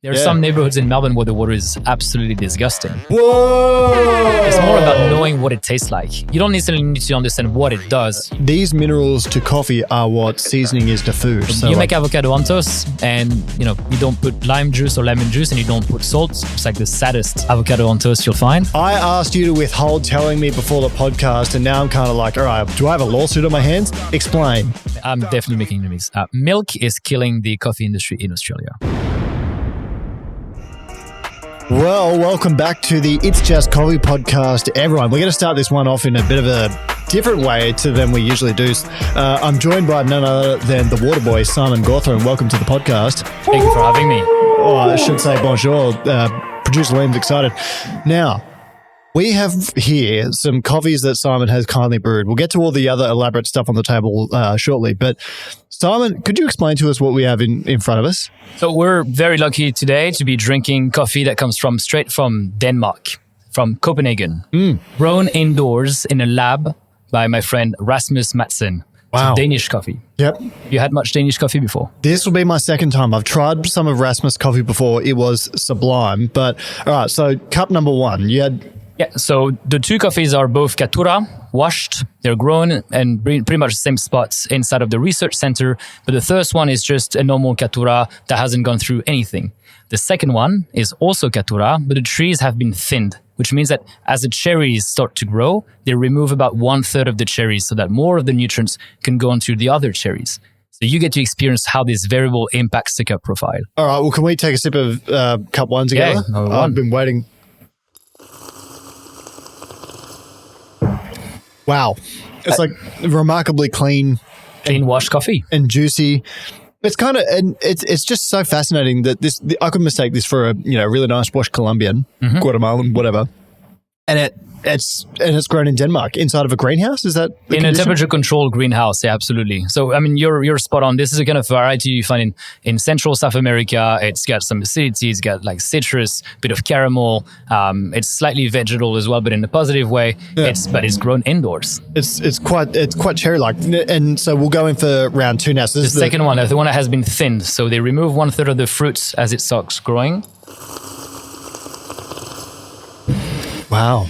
There are some neighborhoods in Melbourne where the water is absolutely disgusting. Whoa! It's more about knowing what it tastes like. You don't necessarily need to understand what it does. These minerals to coffee are what seasoning is to food. So you make avocado on toast and you don't put lime juice or lemon juice and you don't put salt. It's like the saddest avocado on toast you'll find. I asked you to withhold telling me before the podcast and now I'm kind of like, all right, do I have a lawsuit on my hands? Explain. I'm definitely making enemies. Milk is killing the coffee industry in Australia. Well, welcome back to the It's Just Coffee podcast, everyone. We're going to start this one off in a bit of a different way than we usually do. I'm joined by none other than the water boy, Simon Gautherin. Welcome to the podcast. Thank you for having me. Oh, I should say bonjour. Producer Liam's excited. Now, we have here some coffees that Simon has kindly brewed. We'll get to all the other elaborate stuff on the table shortly. But Simon, could you explain to us what we have in front of us? So we're very lucky today to be drinking coffee that comes straight from Denmark, from Copenhagen. Grown indoors in a lab by my friend Rasmus Madsen. Wow. Danish coffee. Yep. You had much Danish coffee before? This will be my second time. I've tried some of Rasmus coffee before. It was sublime. But all right, so cup number one, you had... Yeah, so the two coffees are both Caturra, washed. They're grown and pretty much the same spots inside of the research center. But the first one is just a normal Caturra that hasn't gone through anything. The second one is also Caturra, but the trees have been thinned, which means that as the cherries start to grow, they remove about 1/3 of the cherries so that more of the nutrients can go onto the other cherries. So you get to experience how this variable impacts the cup profile. All right, well, can we take a sip of cup one together? Yeah, I've been waiting. Wow. It's like remarkably clean washed coffee. And juicy. It's kind of, and it's just so fascinating that I could mistake this for a really nice washed Colombian, Guatemalan, whatever. And it's grown in Denmark inside of a greenhouse. Is that in a temperature-controlled greenhouse? Yeah, absolutely. So, I mean, you're spot on. This is a kind of variety you find in Central South America. It's got some acidity. It's got like citrus, bit of caramel. It's slightly vegetal as well, but in a positive way. Yeah. But it's grown indoors. It's quite cherry-like. And so we'll go in for round two now. So the second one, the one that has been thinned. So they remove 1/3 of the fruits as it starts growing. Wow.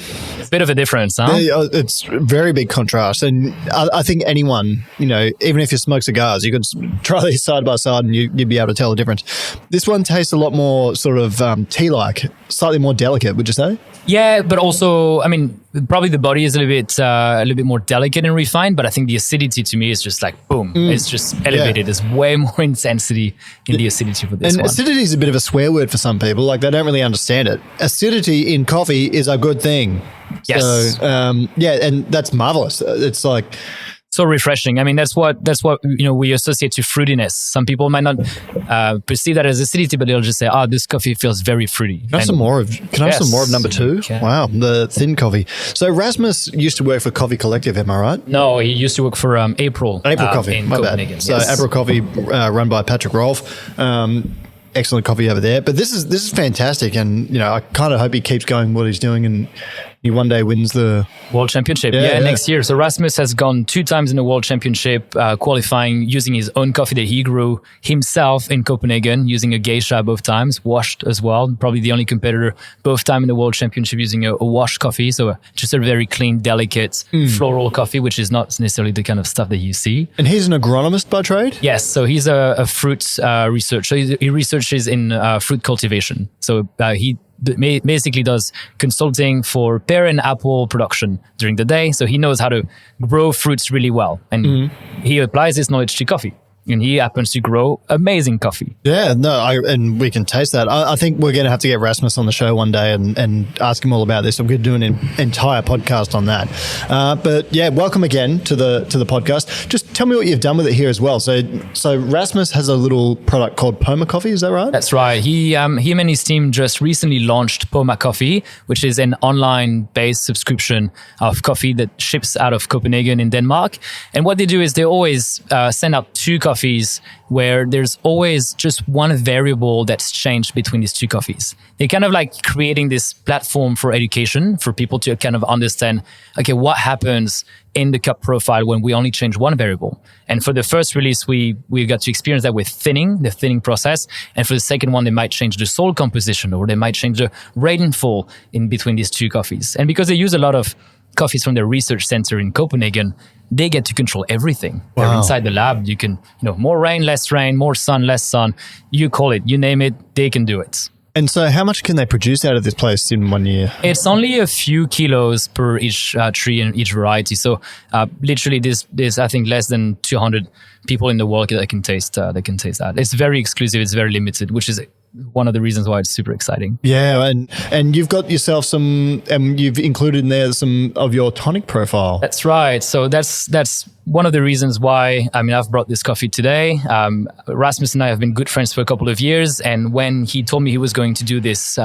Bit of a difference, huh? It's very big contrast. And I think anyone, even if you smoke cigars, you could try these side by side and you'd be able to tell the difference. This one tastes a lot more sort of tea-like, slightly more delicate, would you say? Yeah, but also, I mean, probably the body is a little bit more delicate and refined, but I think the acidity to me is just like, boom, it's just elevated. Yeah. There's way more intensity in the acidity for this one. And acidity is a bit of a swear word for some people. Like, they don't really understand it. Acidity in coffee is a good thing. Yes. So, and that's marvelous. It's like... So refreshing. I mean, that's what we associate to fruitiness. Some people might not perceive that as acidity, but they'll just say, this coffee feels very fruity. Can I have some more of number two? Okay. Wow, the thin coffee. So Rasmus used to work for Coffee Collective, am I right? No, he used to work for April Coffee, in Copenhagen. Bad. So yes. April Coffee, run by Patrick Rolfe. Excellent coffee over there. But this is fantastic, and I kind of hope he keeps going what he's doing and he one day wins the World Championship. Yeah, next year. So Rasmus has gone 2 times in the World Championship, qualifying using his own coffee that he grew himself in Copenhagen, using a geisha both times, washed as well. Probably the only competitor both time in the World Championship using a washed coffee. So just a very clean, delicate, floral coffee, which is not necessarily the kind of stuff that you see. And he's an agronomist by trade? Yes. So he's a fruit researcher. He researches in fruit cultivation. So he basically does consulting for pear and apple production during the day. So he knows how to grow fruits really well. And he applies his knowledge to coffee. And he happens to grow amazing coffee. Yeah, and we can taste that. I think we're going to have to get Rasmus on the show one day and ask him all about this. I'm going to do an entire podcast on that. But yeah, welcome again to the podcast. Just tell me what you've done with it here as well. So Rasmus has a little product called Poma Coffee. Is that right? That's right. Him and his team just recently launched Poma Coffee, which is an online-based subscription of coffee that ships out of Copenhagen in Denmark. And what they do is they always send out 2 coffees coffees where there's always just one variable that's changed between these two coffees. They're kind of like creating this platform for education for people to kind of understand, okay, what happens in the cup profile when we only change one variable. And for the first release, we got to experience that with the thinning process. And for the second one, they might change the soil composition, or they might change the rainfall in between these two coffees. And because they use a lot of coffees from the research center in Copenhagen, they get to control everything. Wow. They're inside the lab. You can, more rain, less rain, more sun, less sun. You call it, you name it, they can do it. And so how much can they produce out of this place in 1 year? It's only a few kilos per each tree and each variety. So literally there's I think less than 200 people in the world that can taste that. It's very exclusive. It's very limited, which is one of the reasons why it's super exciting. Yeah, and you've got yourself some, and you've included in there some of your tonic profile. That's right. So that's one of the reasons why, I've brought this coffee today. Rasmus and I have been good friends for a couple of years. And when he told me he was going to do this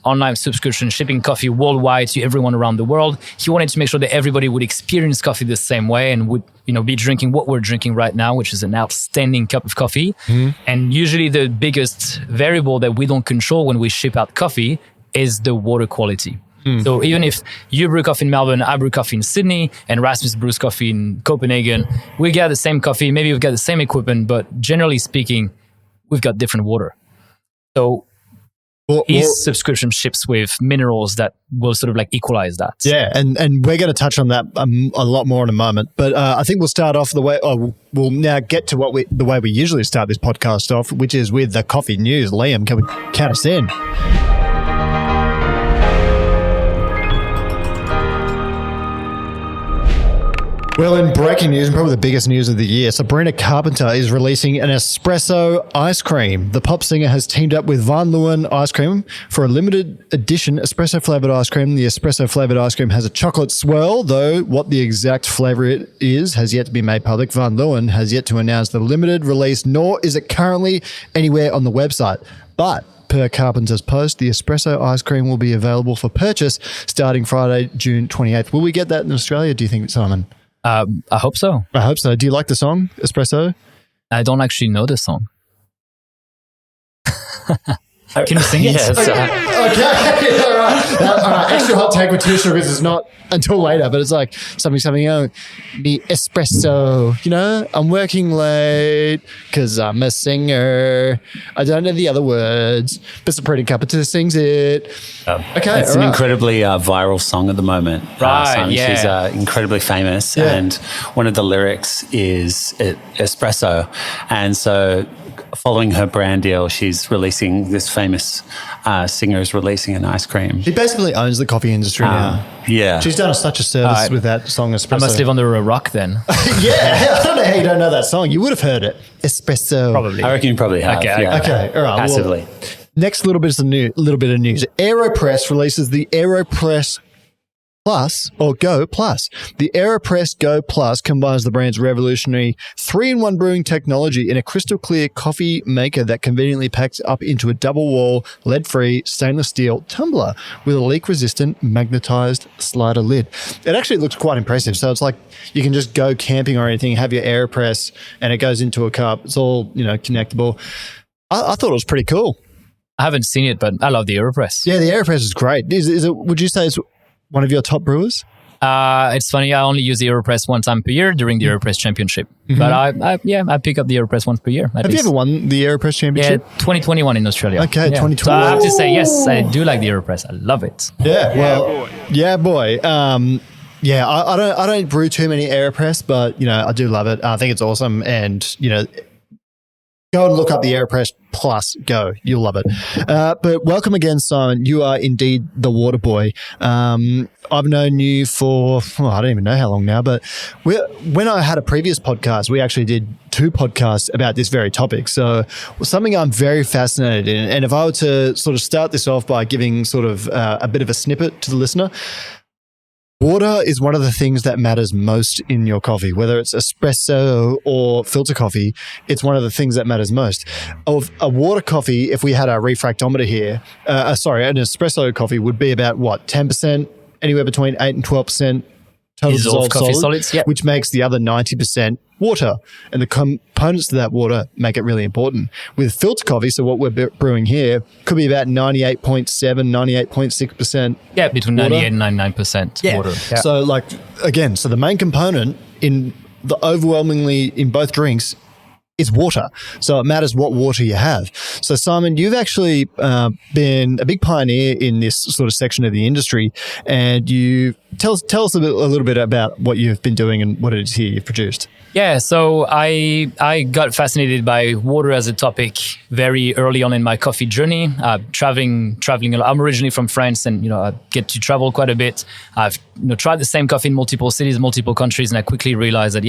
online subscription shipping coffee worldwide to everyone around the world, he wanted to make sure that everybody would experience coffee the same way and would, be drinking what we're drinking right now, which is an outstanding cup of coffee. Mm. And usually the biggest variable that we don't control when we ship out coffee is the water quality. So even if you brew coffee in Melbourne, I brew coffee in Sydney, and Rasmus brews coffee in Copenhagen, we get the same coffee, maybe we've got the same equipment, but generally speaking, we've got different water. So his subscription ships with minerals that will sort of like equalize that. Yeah, and we're going to touch on that a lot more in a moment. But I think we'll start off we'll now get to the way we usually start this podcast off, which is with the coffee news. Liam, can we count us in? Well, in breaking news, and probably the biggest news of the year, Sabrina Carpenter is releasing an espresso ice cream. The pop singer has teamed up with Van Leeuwen Ice Cream for a limited edition espresso flavored ice cream. The espresso flavored ice cream has a chocolate swirl, though what the exact flavor it is has yet to be made public. Van Leeuwen has yet to announce the limited release, nor is it currently anywhere on the website. But per Carpenter's post, the espresso ice cream will be available for purchase starting Friday, June 28th. Will we get that in Australia, do you think, Simon? I hope so. I hope so. Do you like the song, Espresso? I don't actually know the song. Can you sing it? Yes. Okay. All right. Extra hot take with 2 sugars is not until later, but it's like something, me espresso, I'm working late because I'm a singer. I don't know the other words, but Sabrina Carpenter sings it. Okay. It's an incredibly viral song at the moment. Right, yeah. She's incredibly famous, and one of the lyrics is espresso. And so following her brand deal, she's releasing this famous singer is releasing an ice cream. She basically owns the coffee industry now. Yeah. She's done such a service with that song, Espresso. I must live under a rock then. Yeah. I don't know how you don't know that song. You would have heard it. Espresso. Probably. I reckon you probably have. Okay. All right. Passively. Well, next little bit of news. Aeropress releases the Aeropress Plus or Go Plus. The Aeropress Go Plus combines the brand's revolutionary 3-in-1 brewing technology in a crystal clear coffee maker that conveniently packs up into a double wall, lead-free stainless steel tumbler with a leak-resistant magnetized slider lid. It actually looks quite impressive. So it's like you can just go camping or anything, have your Aeropress, and it goes into a cup. It's all, connectable. I thought it was pretty cool. I haven't seen it, but I love the Aeropress. Yeah, the Aeropress is great. Is it? Would you say it's one of your top brewers? It's funny. I only use the Aeropress one time per year during the Aeropress Championship. Mm-hmm. But I pick up the Aeropress once per year. Have you ever won the Aeropress Championship? Yeah, 2021 in Australia. Okay, 2021. So I have to say, yes, I do like the Aeropress. I love it. Yeah, boy. I don't brew too many Aeropress, but I do love it. I think it's awesome, and go and look up the Aeropress Plus. Go. You'll love it. But welcome again, Simon. You are indeed the water boy. I've known you for, I don't even know how long now, but when I had a previous podcast, we actually did 2 podcasts about this very topic. So something I'm very fascinated in. And if I were to sort of start this off by giving sort of a bit of a snippet to the listener, water is one of the things that matters most in your coffee, whether it's espresso or filter coffee. It's one of the things that matters most. Of a water coffee, if we had our refractometer here, an espresso coffee would be about 10%, anywhere between 8 and 12% total dissolved dissolved coffee solids, solids, yeah. which makes the other 90% water. And the components to that water make it really important. With filter coffee, so what we're brewing here could be about 98.7, 98.6%. Yeah, between water. 98 and 99% water. Yeah. So like, again, so the main component in the overwhelmingly in both drinks is water. So it matters what water you have. So Simon, you've actually been a big pioneer in this sort of section of the industry, and you tell us a little bit about what you've been doing and what it is here you've produced. Yeah, so I got fascinated by water as a topic very early on in my coffee journey. Traveling a lot. I'm originally from France, and I get to travel quite a bit. I've tried the same coffee in multiple cities, multiple countries, and I quickly realized that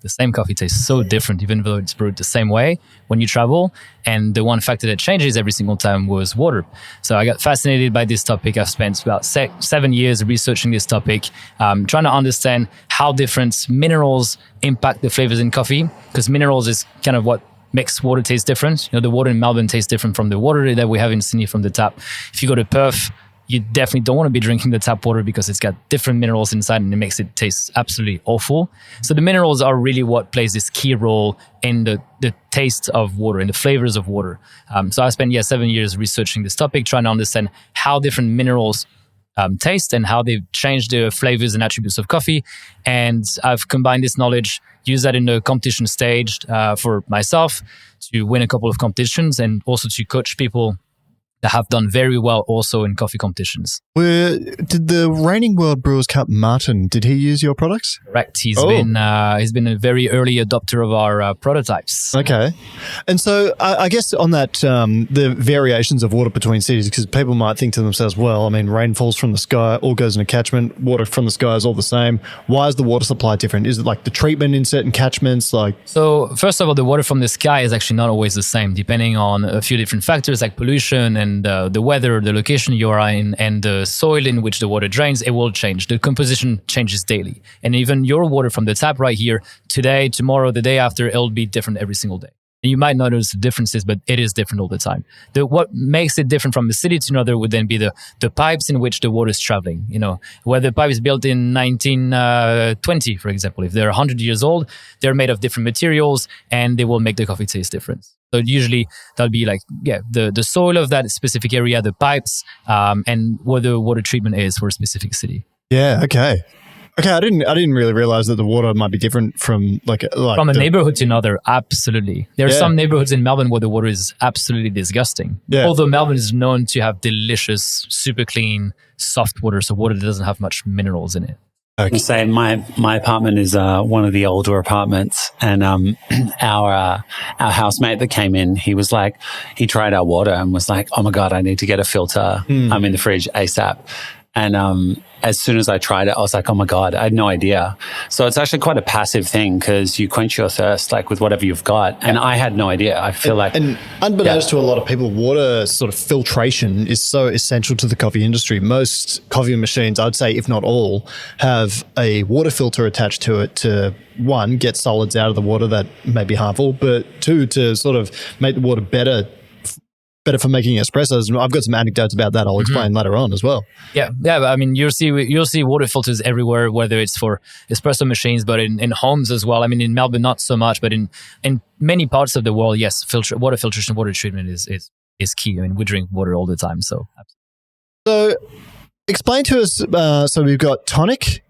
the same coffee tastes so different, even though it's brewed the same way when you travel. And the one factor that changes every single time was water. So I got fascinated by this topic. I've spent about 7 years researching this topic, trying to understand how different minerals impact the flavors in coffee, because minerals is kind of what makes water taste different. The water in Melbourne tastes different from the water that we have in Sydney from the tap. If you go to Perth, you definitely don't want to be drinking the tap water because it's got different minerals inside and it makes it taste absolutely awful. So the minerals are really what plays this key role in the taste of water, in the flavors of water. So I spent 7 years researching this topic, trying to understand how different minerals taste and how they've changed the flavors and attributes of coffee. And I've combined this knowledge, used that in the competition stage for myself to win a couple of competitions and also to coach people that have done very well also in coffee competitions. Did the reigning World Brewers Cup Martin, did he use your products? Correct. He's been a very early adopter of our prototypes. Okay. And so I guess on that, the variations of water between cities, because people might think to themselves, well, I mean, rain falls from the sky, all goes in a catchment, water from the sky is all the same. Why is the water supply different? Is it like the treatment in certain catchments? So first of all, the water from the sky is actually not always the same, depending on a few different factors like pollution and the weather, the location you are in, and the soil in which the water drains. It will change. The composition changes daily. And even your water from the tap right here, today, tomorrow, the day after, it'll be different every single day. And you might notice the differences, but it is different all the time. What makes it different from a city to another would then be the pipes in which the water is traveling. Whether the pipe is built in 1920, for example, if they're 100 years old, they're made of different materials and they will make the coffee taste different. So usually that'll be the soil of that specific area, the pipes, and what the water treatment is for a specific city. Yeah. Okay. I didn't really realize that the water might be different from from a neighborhood to another. Absolutely. There are some neighborhoods in Melbourne where the water is absolutely disgusting. Yeah. Although Melbourne is known to have delicious, super clean, soft water, so water that doesn't have much minerals in it. Okay. Say my apartment is one of the older apartments, and our housemate that came in, he tried our water and was like, "Oh my God, I need to get a filter. I'm in the fridge ASAP." And as soon as I tried it, I was like, "Oh my God, I had no idea." So it's actually quite a passive thing because you quench your thirst with whatever you've got. And I had no idea. I feel and unbeknownst to a lot of people, water sort of filtration is so essential to the coffee industry. Most coffee machines, I'd say, if not all, have a water filter attached to it to, one, get solids out of the water that may be harmful, but two, to sort of make the water better for making espressos. And I've got some anecdotes about that I'll explain later on as well. Yeah. I mean, you'll see water filters everywhere, whether it's for espresso machines, but in homes as well. I mean, in Melbourne, not so much, but in many parts of the world, yes, water filtration, water treatment is key. I mean, we drink water all the time, so. So explain to us, so we've got tonic.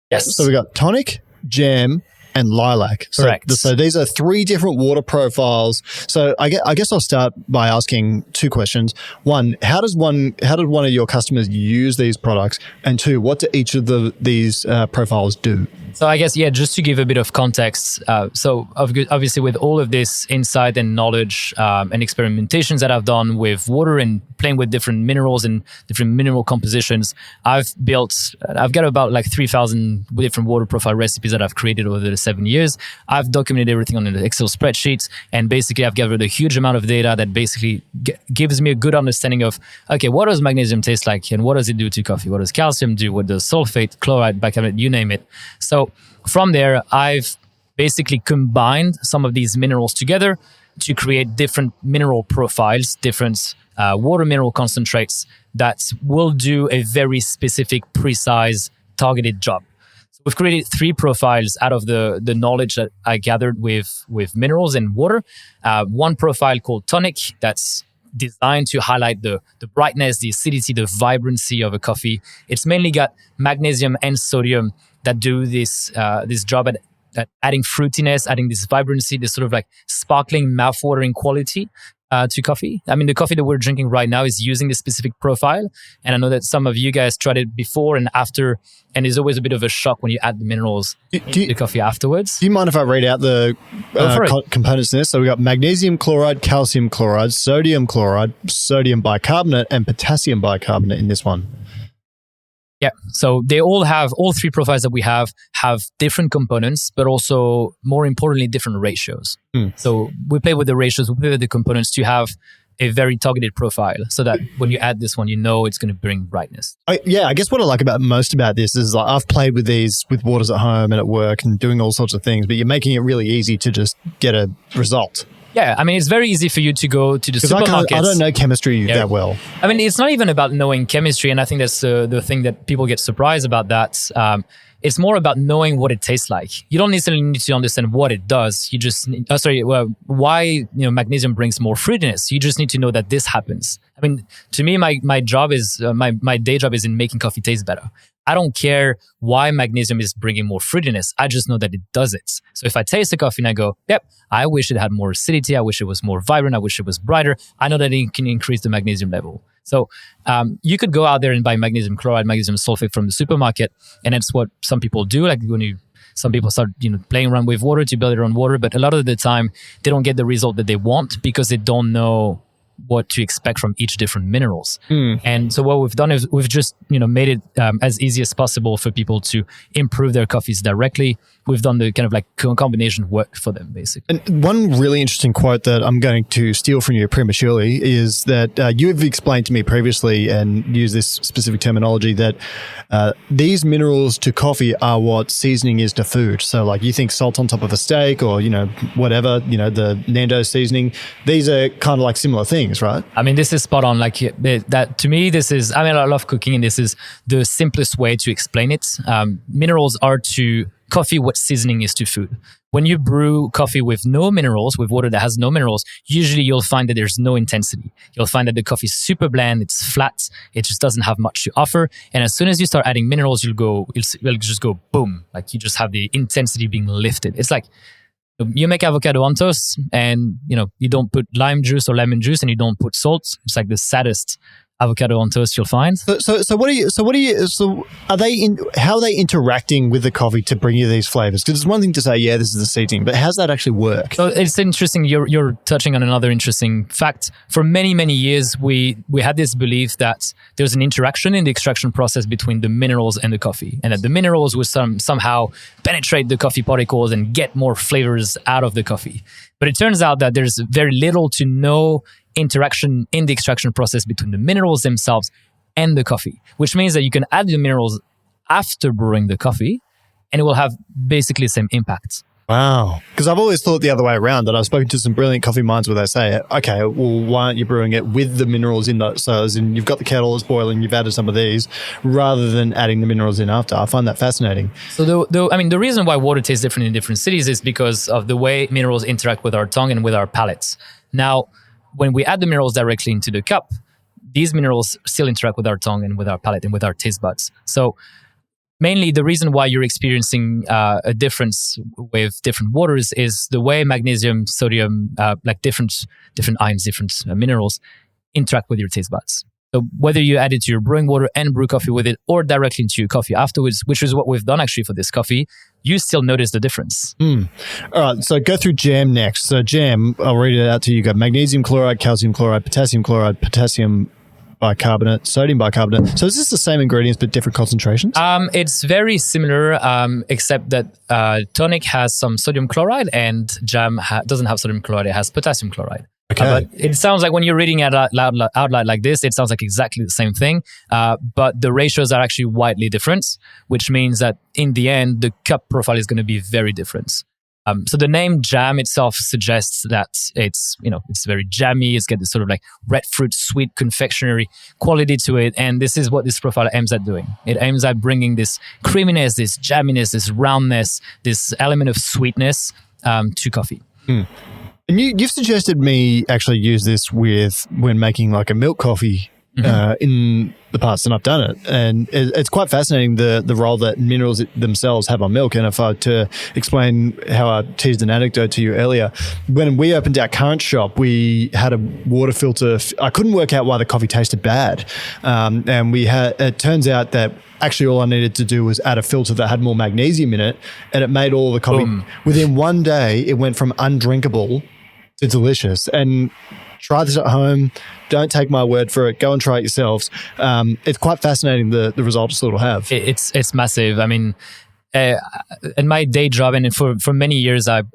Yes. So we've got tonic, jam, and lilac. Correct. So these are three different water profiles. So I guess I'll start by asking two questions. One, how did one of your customers use these products? And two, what do each of these profiles do? So I guess, just to give a bit of context. So obviously with all of this insight and knowledge and experimentations that I've done with water and playing with different minerals and different mineral compositions, I've got about 3,000 different water profile recipes that I've created over the 7 years. I've documented everything on an Excel spreadsheet, and basically I've gathered a huge amount of data that basically gives me a good understanding of, okay, what does magnesium taste like and what does it do to coffee? What does calcium do? What does sulfate, chloride, bicarbonate, you name it. So from there, I've basically combined some of these minerals together to create different mineral profiles, different water mineral concentrates that will do a very specific, precise targeted job. So we've created 3 profiles out of the knowledge that I gathered with minerals and water. One profile called tonic that's designed to highlight the brightness, the acidity, the vibrancy of a coffee. It's mainly got magnesium and sodium that do this job at adding fruitiness, adding this vibrancy, this sort of like sparkling, mouth-watering quality to coffee. I mean, the coffee that we're drinking right now is using this specific profile. And I know that some of you guys tried it before and after, and it's always a bit of a shock when you add the minerals to the coffee afterwards. Do you mind if I read out the components in this? So we got magnesium chloride, calcium chloride, sodium bicarbonate, and potassium bicarbonate in this one. Yeah, so they all 3 profiles that we have different components, but also more importantly, different ratios. So we play with the ratios, we play with the components to have a very targeted profile so that when you add this one, you know it's going to bring brightness. I guess what I like most about this is like I've played with these with waters at home and at work and doing all sorts of things, but you're making it really easy to just get a result. Yeah, I mean, it's very easy for you to go to the supermarkets. I don't know chemistry that well. I mean, it's not even about knowing chemistry, and I think that's the thing that people get surprised about that. It's more about knowing what it tastes like. You don't necessarily need to understand what it does. You just why magnesium brings more fruitiness. You just need to know that this happens. I mean, to me, my job is my day job is in making coffee taste better. I don't care why magnesium is bringing more fruitiness. I just know that it does it. So if I taste the coffee and I go, yep, I wish it had more acidity. I wish it was more vibrant. I wish it was brighter. I know that it can increase the magnesium level. So you could go out there and buy magnesium chloride, magnesium sulfate from the supermarket. And that's what some people do. Like some people start playing around with water to build their own water. But a lot of the time, they don't get the result that they want because they don't know what to expect from each different minerals. And so what we've done is we've just made it as easy as possible for people to improve their coffees directly. We've done the kind of like combination work for them, basically. And one really interesting quote that I'm going to steal from you prematurely is that you've explained to me previously and used this specific terminology that these minerals to coffee are what seasoning is to food. So like you think salt on top of a steak or, whatever, the Nando's seasoning, these are kind of like similar things, right? I mean, this is spot on. Like that to me, I love cooking and this is the simplest way to explain it. Minerals are to coffee what seasoning is to food. When you brew coffee with no minerals, with water that has no minerals, usually you'll find that there's no intensity. You'll find that the coffee is super bland, it's flat, it just doesn't have much to offer. And as soon as you start adding minerals, it'll just go boom. Like you just have the intensity being lifted. It's like you make avocado on toast and you don't put lime juice or lemon juice and you don't put salt. It's like the saddest avocado on toast you'll find. So how are they interacting with the coffee to bring you these flavors? Because it's one thing to say, yeah, this is the seasoning, but how's that actually work? So it's interesting. You're touching on another interesting fact. For many, many years, we had this belief that there's an interaction in the extraction process between the minerals and the coffee, and that the minerals would somehow penetrate the coffee particles and get more flavors out of the coffee. But it turns out that there's very little to no interaction in the extraction process between the minerals themselves and the coffee, which means that you can add the minerals after brewing the coffee and it will have basically the same impact. Wow. Because I've always thought the other way around, that I've spoken to some brilliant coffee minds where they say, okay, well, why aren't you brewing it with the minerals in that? So as in you've got the kettle, it's boiling, you've added some of these rather than adding the minerals in after. I find that fascinating. So the reason why water tastes different in different cities is because of the way minerals interact with our tongue and with our palates. Now, when we add the minerals directly into the cup, these minerals still interact with our tongue and with our palate and with our taste buds. So mainly the reason why you're experiencing a difference with different waters is the way magnesium, sodium, like different ions, different minerals interact with your taste buds. So whether you add it to your brewing water and brew coffee with it or directly into your coffee afterwards, which is what we've done actually for this coffee, you still notice the difference. All right, so go through jam next. So jam, I'll read it out to you. You got magnesium chloride, calcium chloride, potassium bicarbonate, sodium bicarbonate. So is this the same ingredients but different concentrations? It's very similar, except that tonic has some sodium chloride and jam doesn't have sodium chloride, it has potassium chloride. Okay. But it sounds like when you're reading it out loud like this, it sounds like exactly the same thing. But the ratios are actually widely different, which means that in the end, the cup profile is going to be very different. So the name jam itself suggests that it's very jammy. It's got this sort of like red fruit, sweet confectionery quality to it. And this is what this profile aims at doing. It aims at bringing this creaminess, this jamminess, this roundness, this element of sweetness to coffee. And you've suggested me actually use this when making like a milk coffee in the past, and I've done it. And it's quite fascinating the role that minerals themselves have on milk. And if I were to explain how I teased an anecdote to you earlier, when we opened our current shop, we had a water filter. I couldn't work out why the coffee tasted bad. And it turns out that actually all I needed to do was add a filter that had more magnesium in it, and it made all the coffee. Boom. Within one day, it went from undrinkable to delicious. And try this at home. Don't take my word for it. Go and try it yourselves. It's quite fascinating the results it'll have. It's massive. I mean, in my day job, and for many years, I've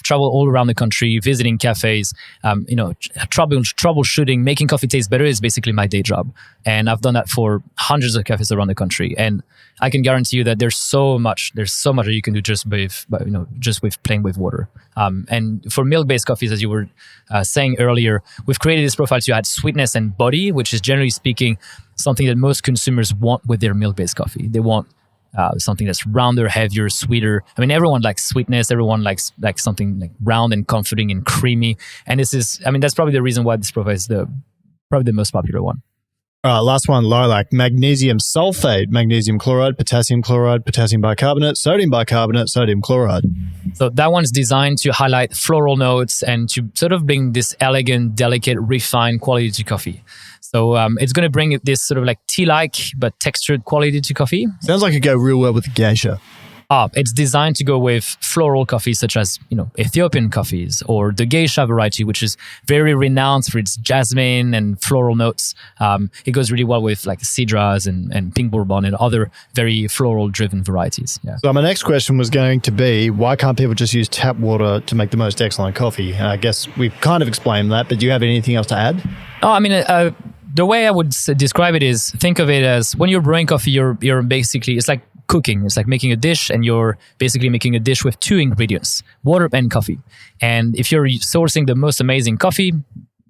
traveled all around the country, visiting cafes. Troubleshooting, making coffee taste better is basically my day job, and I've done that for hundreds of cafes around the country. And I can guarantee you that there's so much that you can do just with playing with water. And for milk-based coffees, as you were saying earlier, we've created this profile to add sweetness and body, which is generally speaking something that most consumers want with their milk-based coffee. They want something that's rounder, heavier, sweeter. I mean, everyone likes sweetness. Everyone likes something like round and comforting and creamy. And that's probably the reason why this profile is probably the most popular one. Last one, lilac, magnesium sulfate, magnesium chloride, potassium bicarbonate, sodium chloride. So that one's designed to highlight floral notes and to sort of bring this elegant, delicate, refined quality to coffee. So it's going to bring this sort of like tea-like but textured quality to coffee. Sounds like it go real well with geisha. It's designed to go with floral coffees such as, Ethiopian coffees or the geisha variety, which is very renowned for its jasmine and floral notes. It goes really well with like cedras and pink bourbon and other very floral-driven varieties. Yeah. So my next question was going to be, why can't people just use tap water to make the most excellent coffee? I guess we've kind of explained that, but do you have anything else to add? Oh, I mean, the way I would describe it is, think of it as when you're brewing coffee, you're basically, it's like cooking. It's like making a dish, and you're basically making a dish with two ingredients, water and coffee. And if you're sourcing the most amazing coffee,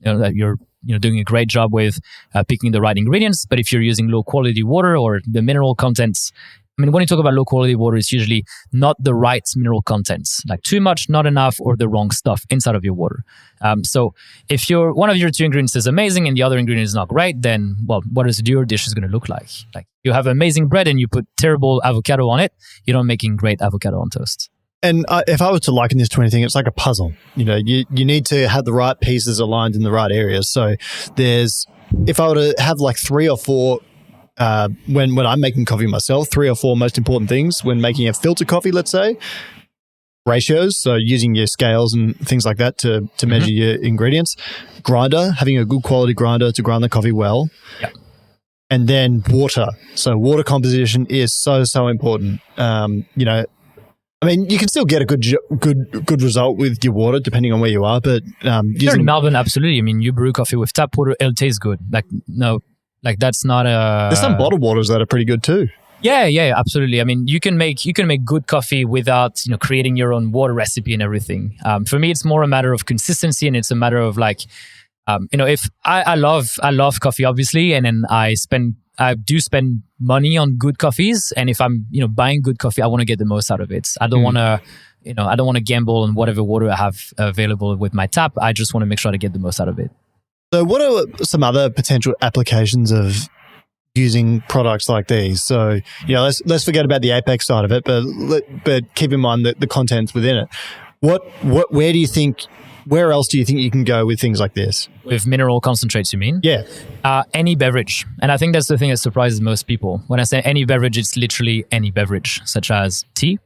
that you're doing a great job with picking the right ingredients. But if you're using low quality water or the mineral contents, I mean, when you talk about low quality water, it's usually not the right mineral contents, like too much, not enough, or the wrong stuff inside of your water. So if one of your two ingredients is amazing and the other ingredient is not great, then, well, what is your dish is going to look like? Like you have amazing bread and you put terrible avocado on it, you're not making great avocado on toast. And if I were to liken this to anything, it's like a puzzle. You need to have the right pieces aligned in the right areas. So if I were to have like 3 or 4 when I'm making coffee myself, 3 or 4 most important things when making a filter coffee, let's say, ratios. So using your scales and things like that to measure your ingredients. Grinder, having a good quality grinder to grind the coffee well. Yep. And then water. So water composition is so important. I mean, you can still get a good result with your water depending on where you are, but in Melbourne, absolutely. I mean, you brew coffee with tap water, it'll taste good. Like that's not a. There's some bottled waters that are pretty good too. Yeah, absolutely. I mean, you can make good coffee without creating your own water recipe and everything. For me, it's more a matter of consistency, and it's a matter of like, if I love coffee obviously, and then I do spend money on good coffees, and if I'm buying good coffee, I want to get the most out of it. I don't want to gamble on whatever water I have available with my tap. I just want to make sure to get the most out of it. So what are some other potential applications of using products like these? So, let's forget about the APAX side of it, but keep in mind the contents within it. Where else do you think you can go with things like this? With mineral concentrates, you mean? Yeah. Any beverage. And I think that's the thing that surprises most people. When I say any beverage, it's literally any beverage, such as tea,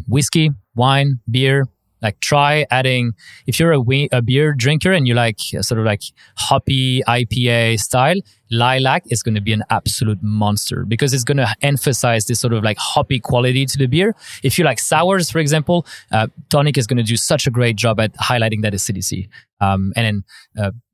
whiskey, wine, beer. Like try adding, if you're a beer drinker and you like sort of like hoppy IPA style, lilac is going to be an absolute monster because it's going to emphasize this sort of like hoppy quality to the beer. If you like sours, for example, tonic is going to do such a great job at highlighting that acidity. And then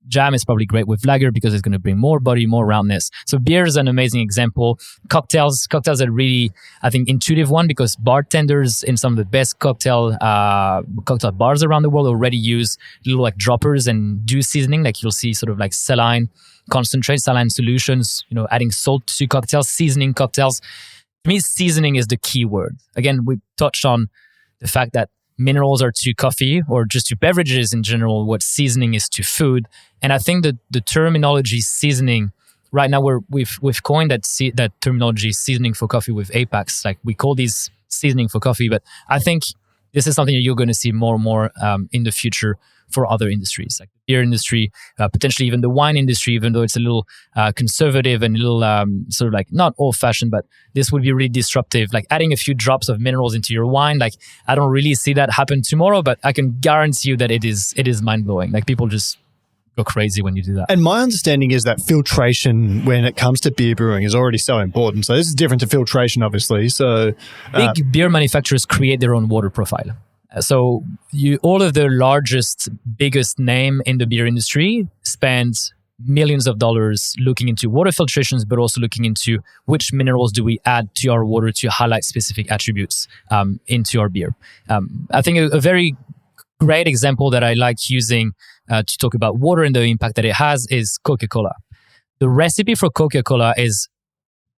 Jam is probably great with lager because it's going to bring more body, more roundness. So beer is an amazing example. Cocktails are really, I think, intuitive one because bartenders in some of the best cocktail bars around the world already use little like droppers and do seasoning. Like you'll see sort of like saline concentrate, saline solutions, adding salt to cocktails, seasoning cocktails. To me, seasoning is the key word. Again, we touched on the fact that minerals are to coffee or just to beverages in general, what seasoning is to food. And I think that the terminology seasoning, right now we've coined that terminology seasoning for coffee with APAX. Like we call these seasoning for coffee, but I think this is something that you're going to see more and more in the future for other industries, like the beer industry, potentially even the wine industry, even though it's a little conservative and a little sort of like not old-fashioned, but this would be really disruptive. Like adding a few drops of minerals into your wine, like I don't really see that happen tomorrow, but I can guarantee you that it is mind-blowing. Like people just go crazy when you do that. And my understanding is that filtration when it comes to beer brewing is already so important. So this is different to filtration, obviously. So big beer manufacturers create their own water profile. So all of the biggest name in the beer industry spend millions of dollars looking into water filtrations, but also looking into which minerals do we add to our water to highlight specific attributes into our beer. I think a very great example that I like using to talk about water and the impact that it has is Coca-Cola. The recipe for Coca-Cola is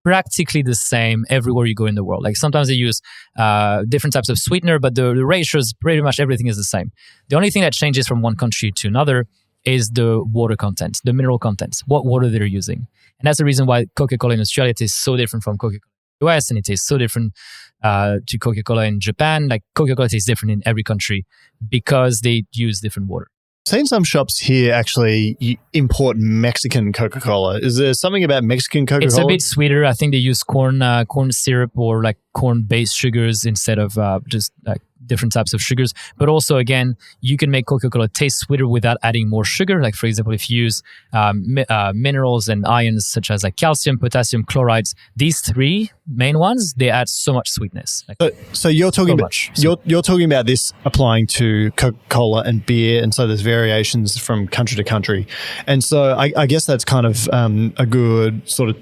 practically the same everywhere you go in the world. Like sometimes they use different types of sweetener, but the ratios, pretty much everything is the same. The only thing that changes from one country to another is the water content, the mineral content, what water they're using. And that's the reason why Coca-Cola in Australia tastes so different from Coca-Cola in the US, and it tastes so different to Coca-Cola in Japan. Like Coca-Cola tastes different in every country because they use different water. I've seen some shops here actually import Mexican Coca-Cola. Is there something about Mexican Coca-Cola? It's a bit sweeter. I think they use corn syrup or like corn-based sugars instead of just like different types of sugars. But also, again, you can make Coca-Cola taste sweeter without adding more sugar. Like, for example, if you use minerals and ions such as like calcium, potassium, chlorides, these three main ones, they add so much sweetness. Like, so you're talking you're talking about this applying to Coca-Cola and beer, and so there's variations from country to country. And so I guess that's kind of a good sort of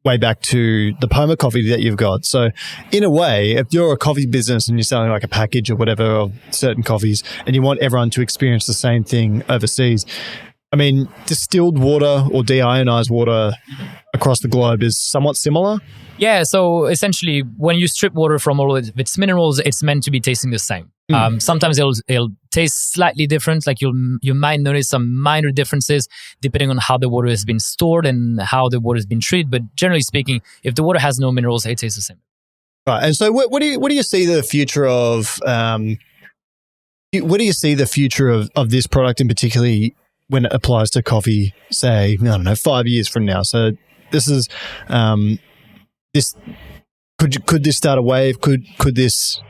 way back to the Poma coffee that you've got. So in a way, if you're a coffee business and you're selling like a package or whatever of certain coffees and you want everyone to experience the same thing overseas, I mean, distilled water or deionized water across the globe is somewhat similar. Yeah, so essentially when you strip water from all of its minerals, it's meant to be tasting the same. Sometimes it'll taste slightly different. Like you might notice some minor differences depending on how the water has been stored and how the water has been treated. But generally speaking, if the water has no minerals, it tastes the same. Right. And so what do you see the future of? What do you see the future of this product, in particularly when it applies to coffee? Say, I don't know, 5 years from now. So this is this. Could this start a wave? Could this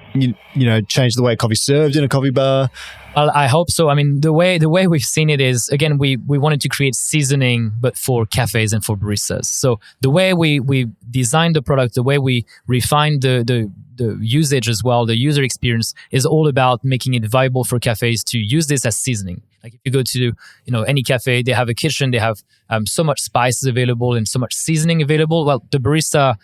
change the way coffee's served in a coffee bar? Well, I hope so. I mean, the way we've seen it is, again, we wanted to create seasoning, but for cafes and for baristas. So the way we designed the product, the way we refined the usage as well, the user experience is all about making it viable for cafes to use this as seasoning. Like if you go to any cafe, they have a kitchen, they have so much spices available and so much seasoning available. Well, the barista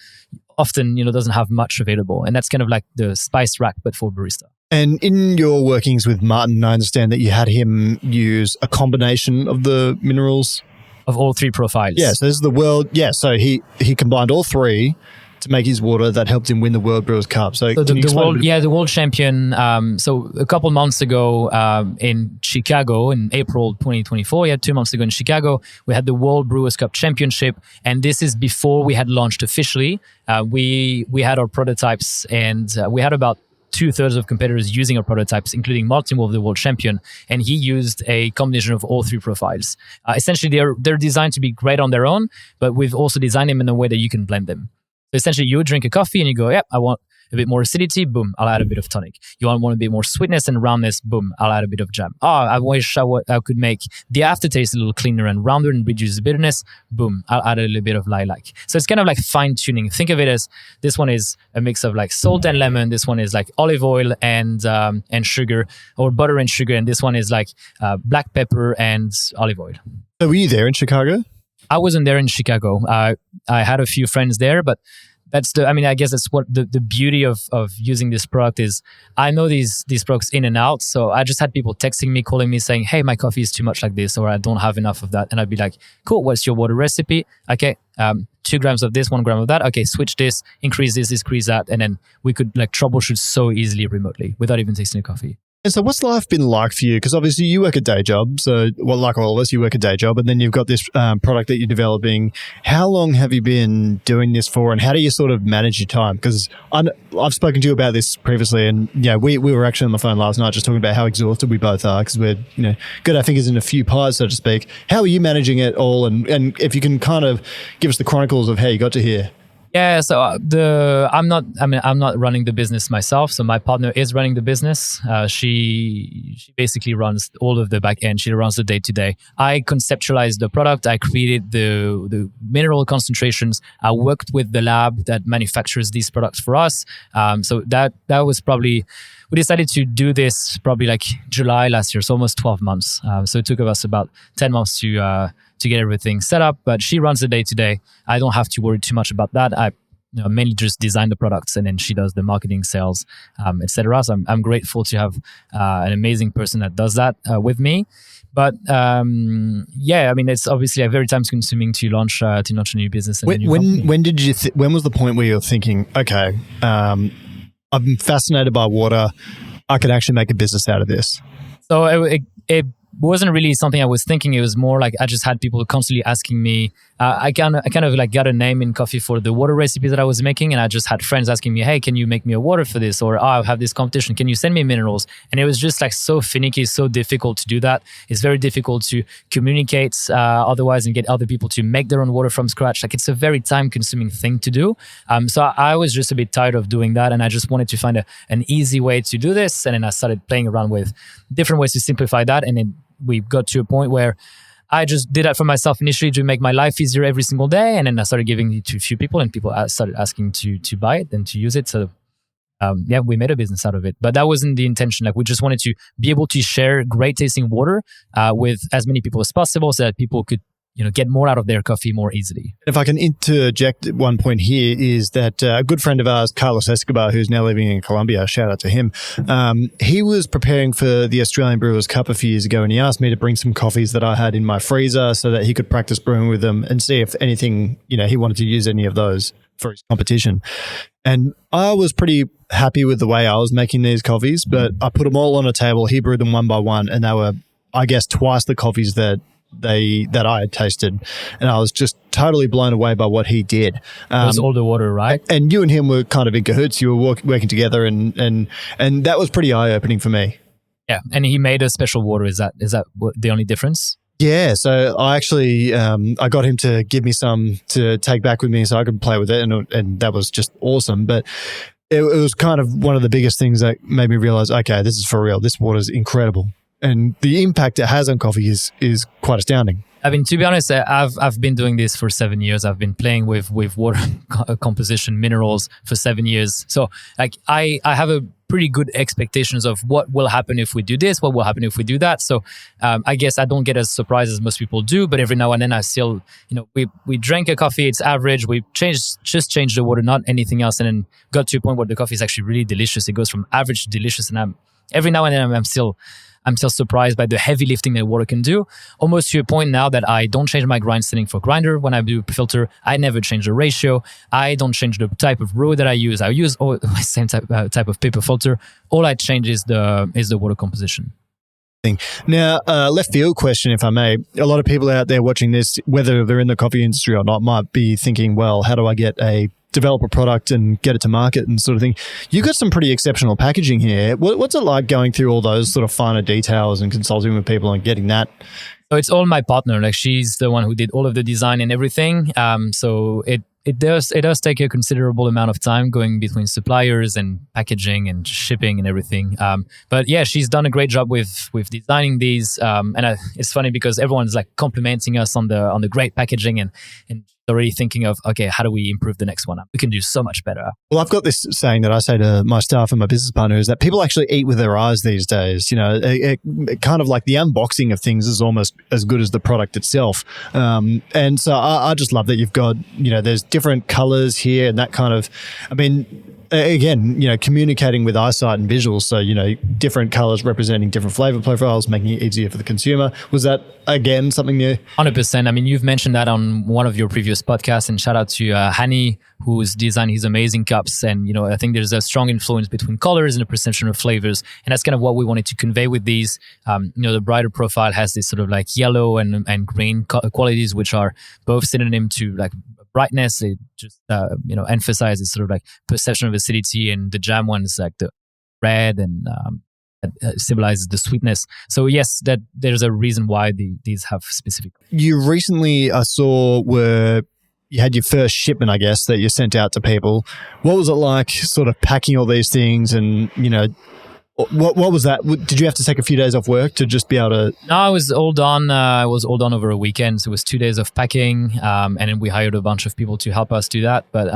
often doesn't have much available, and that's kind of like the spice rack but for barista. And in your workings with Martin, I understand that you had him use a combination of the minerals of all three profiles. Yeah, so this is the world. Yeah, so he combined all three to make his water that helped him win the World Brewers Cup. So the world champion. So a couple months ago in Chicago, in April 2024, 2 months ago in Chicago, we had the World Brewers Cup Championship, and this is before we had launched officially. We had our prototypes, and we had about 2/3 of competitors using our prototypes, including Martin Wolf, the world champion, and he used a combination of all three profiles. Essentially, they're designed to be great on their own, but we've also designed them in a way that you can blend them. So essentially, you drink a coffee and you go, I want a bit more acidity, boom, I'll add a bit of tonic. You want a bit more sweetness and roundness, boom, I'll add a bit of jam. I wish I could make the aftertaste a little cleaner and rounder and reduce the bitterness, boom, I'll add a little bit of lilac. So it's kind of like fine tuning. Think of it as this one is a mix of like salt and lemon. This one is like olive oil and sugar, or butter and sugar. And this one is like black pepper and olive oil. So were you there in Chicago? I wasn't there in Chicago. I had a few friends there, but I guess that's what the beauty of using this product is. I know these products in and out. So I just had people texting me, calling me saying, hey, my coffee is too much like this, or I don't have enough of that. And I'd be like, cool, what's your water recipe? Okay, 2 grams of this, 1 gram of that. Okay, switch this, increase this, decrease that. And then we could like troubleshoot so easily remotely without even tasting the coffee. And so what's life been like for you? Because obviously you work a day job. So, well, like all of us, you work a day job, and then you've got this product that you're developing. How long have you been doing this for, and how do you sort of manage your time? Because I've spoken to you about this previously, and we were actually on the phone last night just talking about how exhausted we both are because we're got our fingers in a few pies, so to speak. How are you managing it all? And if you can kind of give us the chronicles of how you got to here. Yeah, so I'm not running the business myself. So my partner is running the business. She basically runs all of the back end. She runs the day to day. I conceptualized the product. I created the mineral concentrations. I worked with the lab that manufactures these products for us. So that was probably, we decided to do this probably like July last year. So almost 12 months. So it took us about 10 months to get everything set up, but she runs the day to day. I don't have to worry too much about that. I mainly just design the products, and then she does the marketing, sales, etc. So I'm grateful to have an amazing person that does that with me. But it's obviously very time consuming to launch a new business. And when was the point where you're thinking, okay, I'm fascinated by water, I could actually make a business out of this? So it wasn't really something I was thinking. It was more like I just had people constantly asking me. I kind of like got a name in coffee for the water recipe that I was making, and I just had friends asking me, "Hey, can you make me a water for this?" Or, "I have this competition. Can you send me minerals?" And it was just like so finicky, so difficult to do that. It's very difficult to communicate otherwise and get other people to make their own water from scratch. Like it's a very time-consuming thing to do. So I was just a bit tired of doing that, and I just wanted to find an easy way to do this. And then I started playing around with different ways to simplify that, and then we got to a point where I just did that for myself initially to make my life easier every single day. And then I started giving it to a few people, and people started asking to buy it and to use it. So we made a business out of it. But that wasn't the intention. Like we just wanted to be able to share great tasting water with as many people as possible so that people could get more out of their coffee more easily. If I can interject at one point here is that a good friend of ours, Carlos Escobar, who's now living in Colombia, shout out to him. He was preparing for the Australian Brewers Cup a few years ago, and he asked me to bring some coffees that I had in my freezer so that he could practice brewing with them and see if anything, he wanted to use any of those for his competition. And I was pretty happy with the way I was making these coffees, but I put them all on a table. He brewed them one by one, and they were, I guess, twice the coffees that I had tasted, and I was just totally blown away by what he did. It was all the water, right? And you and him were kind of in cahoots. You were working together, and that was pretty eye opening for me. Yeah, and he made a special water. Is that the only difference? Yeah, so I actually I got him to give me some to take back with me so I could play with it, and that was just awesome. But it was kind of one of the biggest things that made me realize, okay, this is for real. This water is incredible. And the impact it has on coffee is quite astounding. I mean, to be honest, I've been doing this for 7 years. I've been playing with water composition, minerals for 7 years. So like I have a pretty good expectations of what will happen if we do this, what will happen if we do that. So I guess I don't get as surprised as most people do, but every now and then I still, we drank a coffee, it's average, we just change the water, not anything else. And then got to a point where the coffee is actually really delicious. It goes from average to delicious. And every now and then I'm still surprised by the heavy lifting that water can do, almost to a point now that I don't change my grind setting for grinder. When I do filter, I never change the ratio. I don't change the type of brew that I use. I use all the same type of paper filter. All I change is the water composition. Now, left field question, if I may. A lot of people out there watching this, whether they're in the coffee industry or not, might be thinking, well, how do I develop a product and get it to market and sort of thing. You got some pretty exceptional packaging here. What's it like going through all those sort of finer details and consulting with people and getting that? So it's all my partner. Like she's the one who did all of the design and everything. So it it does take a considerable amount of time going between suppliers and packaging and shipping and everything. But yeah, she's done a great job with designing these. It's funny because everyone's like complimenting us on the great packaging and already thinking of, okay, how do we improve the next one? We can do so much better. Well, I've got this saying that I say to my staff and my business partner is that people actually eat with their eyes these days. You know, it kind of like the unboxing of things is almost as good as the product itself. And so I just love that you've got, you know, there's different colors here and that kind of, I mean, again, you know, communicating with eyesight and visuals. So, you know, different colors representing different flavor profiles, making it easier for the consumer. Was that, again, something new? 100%. I mean, you've mentioned that on one of your previous podcasts, and shout out to Hani, who's designed his amazing cups. And, you know, I think there's a strong influence between colors and the perception of flavors. And that's kind of what we wanted to convey with these. You know, the brighter profile has this sort of like yellow and green qualities, which are both synonym to like brightness. It just you know, emphasizes sort of like perception of acidity, and the jam one is like the red and symbolizes the sweetness. So yes, that there's a reason why these have specific. You recently, I saw, you had your first shipment, I guess, that you sent out to people. What was it like, sort of packing all these things, and you know? What was that? Did you have to take a few days off work to just be able to? No, I was all done. I was all done over a weekend. So it was 2 days of packing, and then we hired a bunch of people to help us do that. But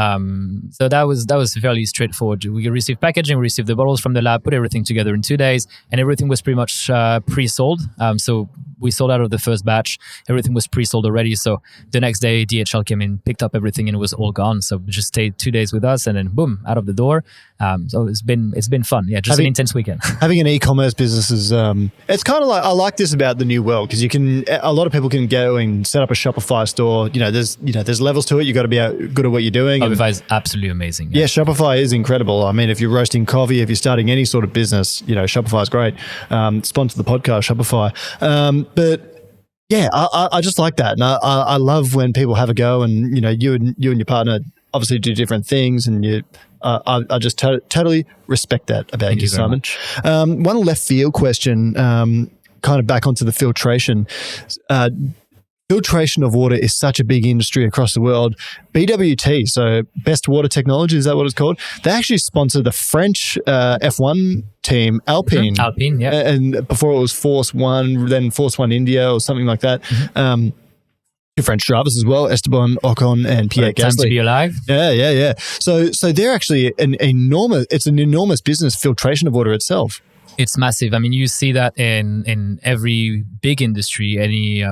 so that was fairly straightforward. We received packaging, we received the bottles from the lab, put everything together in 2 days, and everything was pretty much pre-sold. So we sold out of the first batch. Everything was pre-sold already. So the next day, DHL came in, picked up everything, and it was all gone. So we just stayed 2 days with us, and then boom, out of the door. So it's been fun. Yeah, just an intense weekend. Having an e-commerce business is it's kind of like, I like this about the new world, because a lot of people can go and set up a Shopify store. There's levels to it. You got to be good at what you're doing. Shopify is absolutely amazing. Yeah, Shopify is incredible. I mean, if you're roasting coffee, if you're starting any sort of business, you know, Shopify is great. Sponsor the podcast, Shopify. But yeah, I just like that, and I love when people have a go, and you know, you and your partner obviously do different things, and I just totally respect that about you, Simon. One left field question, kind of back onto the filtration. Filtration of water is such a big industry across the world. BWT, so Best Water Technology, is that what it's called? They actually sponsor the French F1 team, Alpine. Alpine, yeah. And before it was Force One, then Force One India or something like that. Two French drivers as well, Esteban Ocon and Pierre Gasly. Time to be alive. Yeah. So they're actually an enormous business, filtration of water itself. It's massive. I mean, you see that in every big industry, any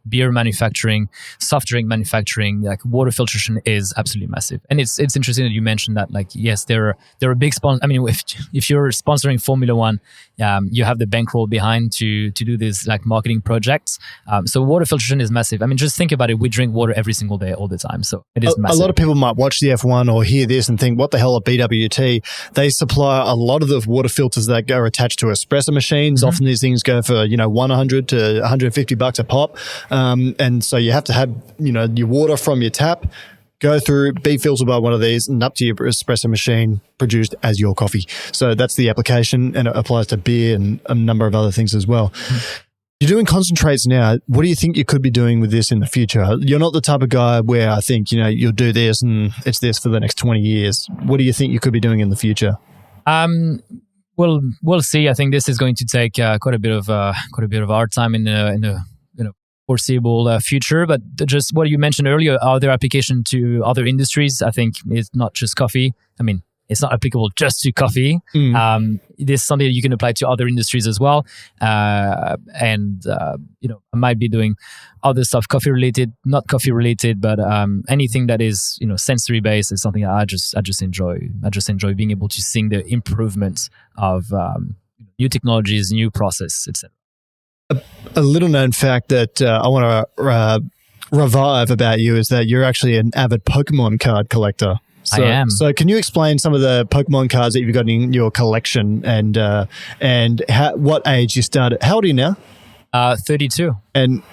beer manufacturing, soft drink manufacturing, like water filtration is absolutely massive. And it's interesting that you mentioned that. Like, yes, they're a big sponsor. I mean, if you're sponsoring Formula One, you have the bankroll behind to do this like marketing projects. So water filtration is massive. I mean, just think about it. We drink water every single day, all the time. So it is massive. A lot of people might watch the F1 or hear this and think, what the hell are BWT? They supply a lot of the water filters that are attached to espresso machines. Mm-hmm. Often these things go for, $100 to $150 a pop. And so you have to have, your water from your tap go through, be filtered by one of these, and up to your espresso machine, produced as your coffee. So that's the application, and it applies to beer and a number of other things as well. Mm-hmm. You're doing concentrates now. What do you think you could be doing with this in the future? You're not the type of guy where I think, you'll do this and it's this for the next 20 years. What do you think you could be doing in the future? Well, we'll see. I think this is going to take quite a bit of our time in the foreseeable future. But just what you mentioned earlier, are there applications to other industries? I think it's not just coffee. I mean, it's not applicable just to coffee. This is something that you can apply to other industries as well. I might be doing other stuff, coffee related, not coffee related, but anything that is sensory based is something that I just enjoy. I just enjoy being able to see the improvements of new technologies, new process, etc. A little known fact that I want to revive about you is that you're actually an avid Pokemon card collector. I am. So can you explain some of the Pokemon cards that you've got in your collection and what age you started? How old are you now? 32. And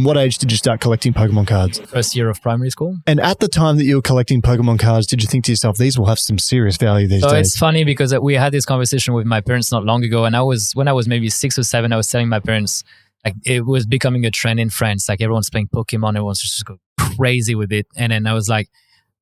what age did you start collecting Pokemon cards? First year of primary school. And at the time that you were collecting Pokemon cards, did you think to yourself, these will have some serious value these days? It's funny because we had this conversation with my parents not long ago, and when I was maybe 6 or 7, I was telling my parents, like, it was becoming a trend in France. Like, everyone's playing Pokemon, everyone's just going crazy with it. And then I was like,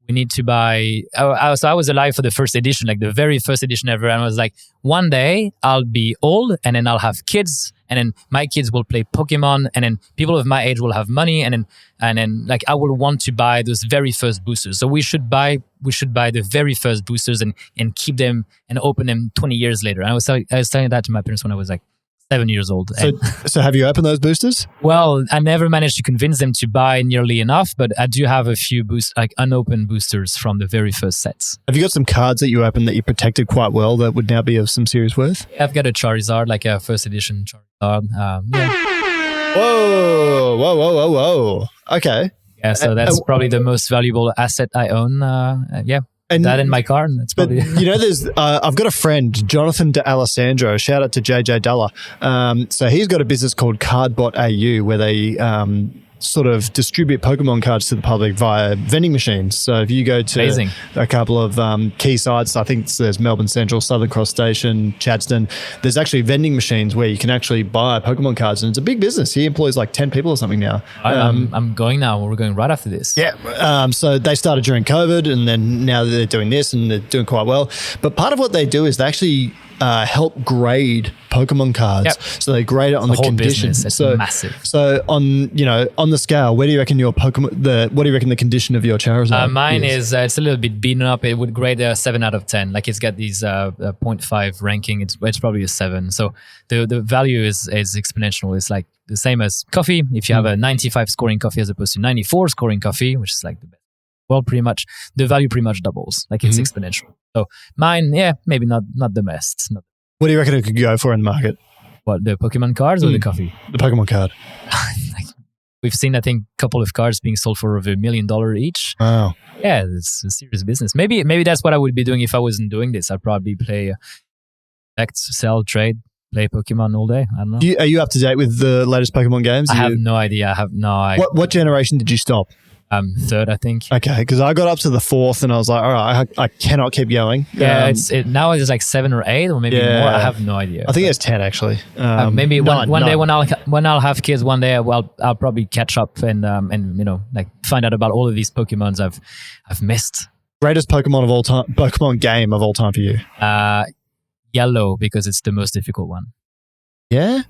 we need to buy. So I was alive for the first edition, like the very first edition ever. And I was like, one day I'll be old and then I'll have kids and then my kids will play Pokemon and then people of my age will have money and then like I will want to buy those very first boosters. So we should buy the very first boosters and keep them and open them 20 years later. And I was telling that to my parents when I was like 7 years old. So have you opened those boosters? Well, I never managed to convince them to buy nearly enough, but I do have a few unopened boosters from the very first sets. Have you got some cards that you opened that you protected quite well that would now be of some serious worth? I've got a Charizard, like a first edition Charizard. Whoa. Okay. Yeah, so that's probably the most valuable asset I own. And that in my car, and that's probably. There's. I've got a friend, Jonathan De Alessandro. Shout out to JJ Duller. So he's got a business called Cardbot AU, where they sort of distribute Pokemon cards to the public via vending machines. So if you go to a couple of key sites, I think there's Melbourne Central, Southern Cross Station, Chadstone, there's actually vending machines where you can actually buy Pokemon cards, and it's a big business. He employs like 10 people or something now. I'm going now. We're going right after this. Yeah. So they started during COVID, and then now they're doing this and they're doing quite well. But part of what they do is they actually help grade Pokemon cards. Yep. So they grade it on the condition. It's massive. So on the scale, where do you reckon your Pokemon? What do you reckon the condition of your Charizard? Mine is it's a little bit beaten up. It would grade a 7 out of 10. Like it's got these 0.5 ranking. It's probably a 7. So the value is exponential. It's like the same as coffee. If you have a 95 scoring coffee as opposed to 94 scoring coffee, which is like the best. Well, pretty much the value pretty much doubles. Like it's exponential. So mine, maybe not the best. What do you reckon it could go for in the market? What, the Pokemon cards or the coffee? The Pokemon card. We've seen, I think, a couple of cards being sold for over $1 million each. Wow. Yeah, it's a serious business. Maybe that's what I would be doing if I wasn't doing this. I'd probably play, collect, sell, trade, play Pokemon all day. I don't know. Are you up to date with the latest Pokemon games? I have no idea. What generation did you stop? Third, I think. Okay, because I got up to the 4th and I was like, all right, I cannot keep going. Yeah, now it's like 7 or 8 or maybe more. I have no idea. I think it's 10 actually. Maybe one day when I'll have kids, one day I'll probably catch up and like find out about all of these Pokemons I've missed. Greatest Pokemon game of all time for you? Yellow, because it's the most difficult one. Yeah.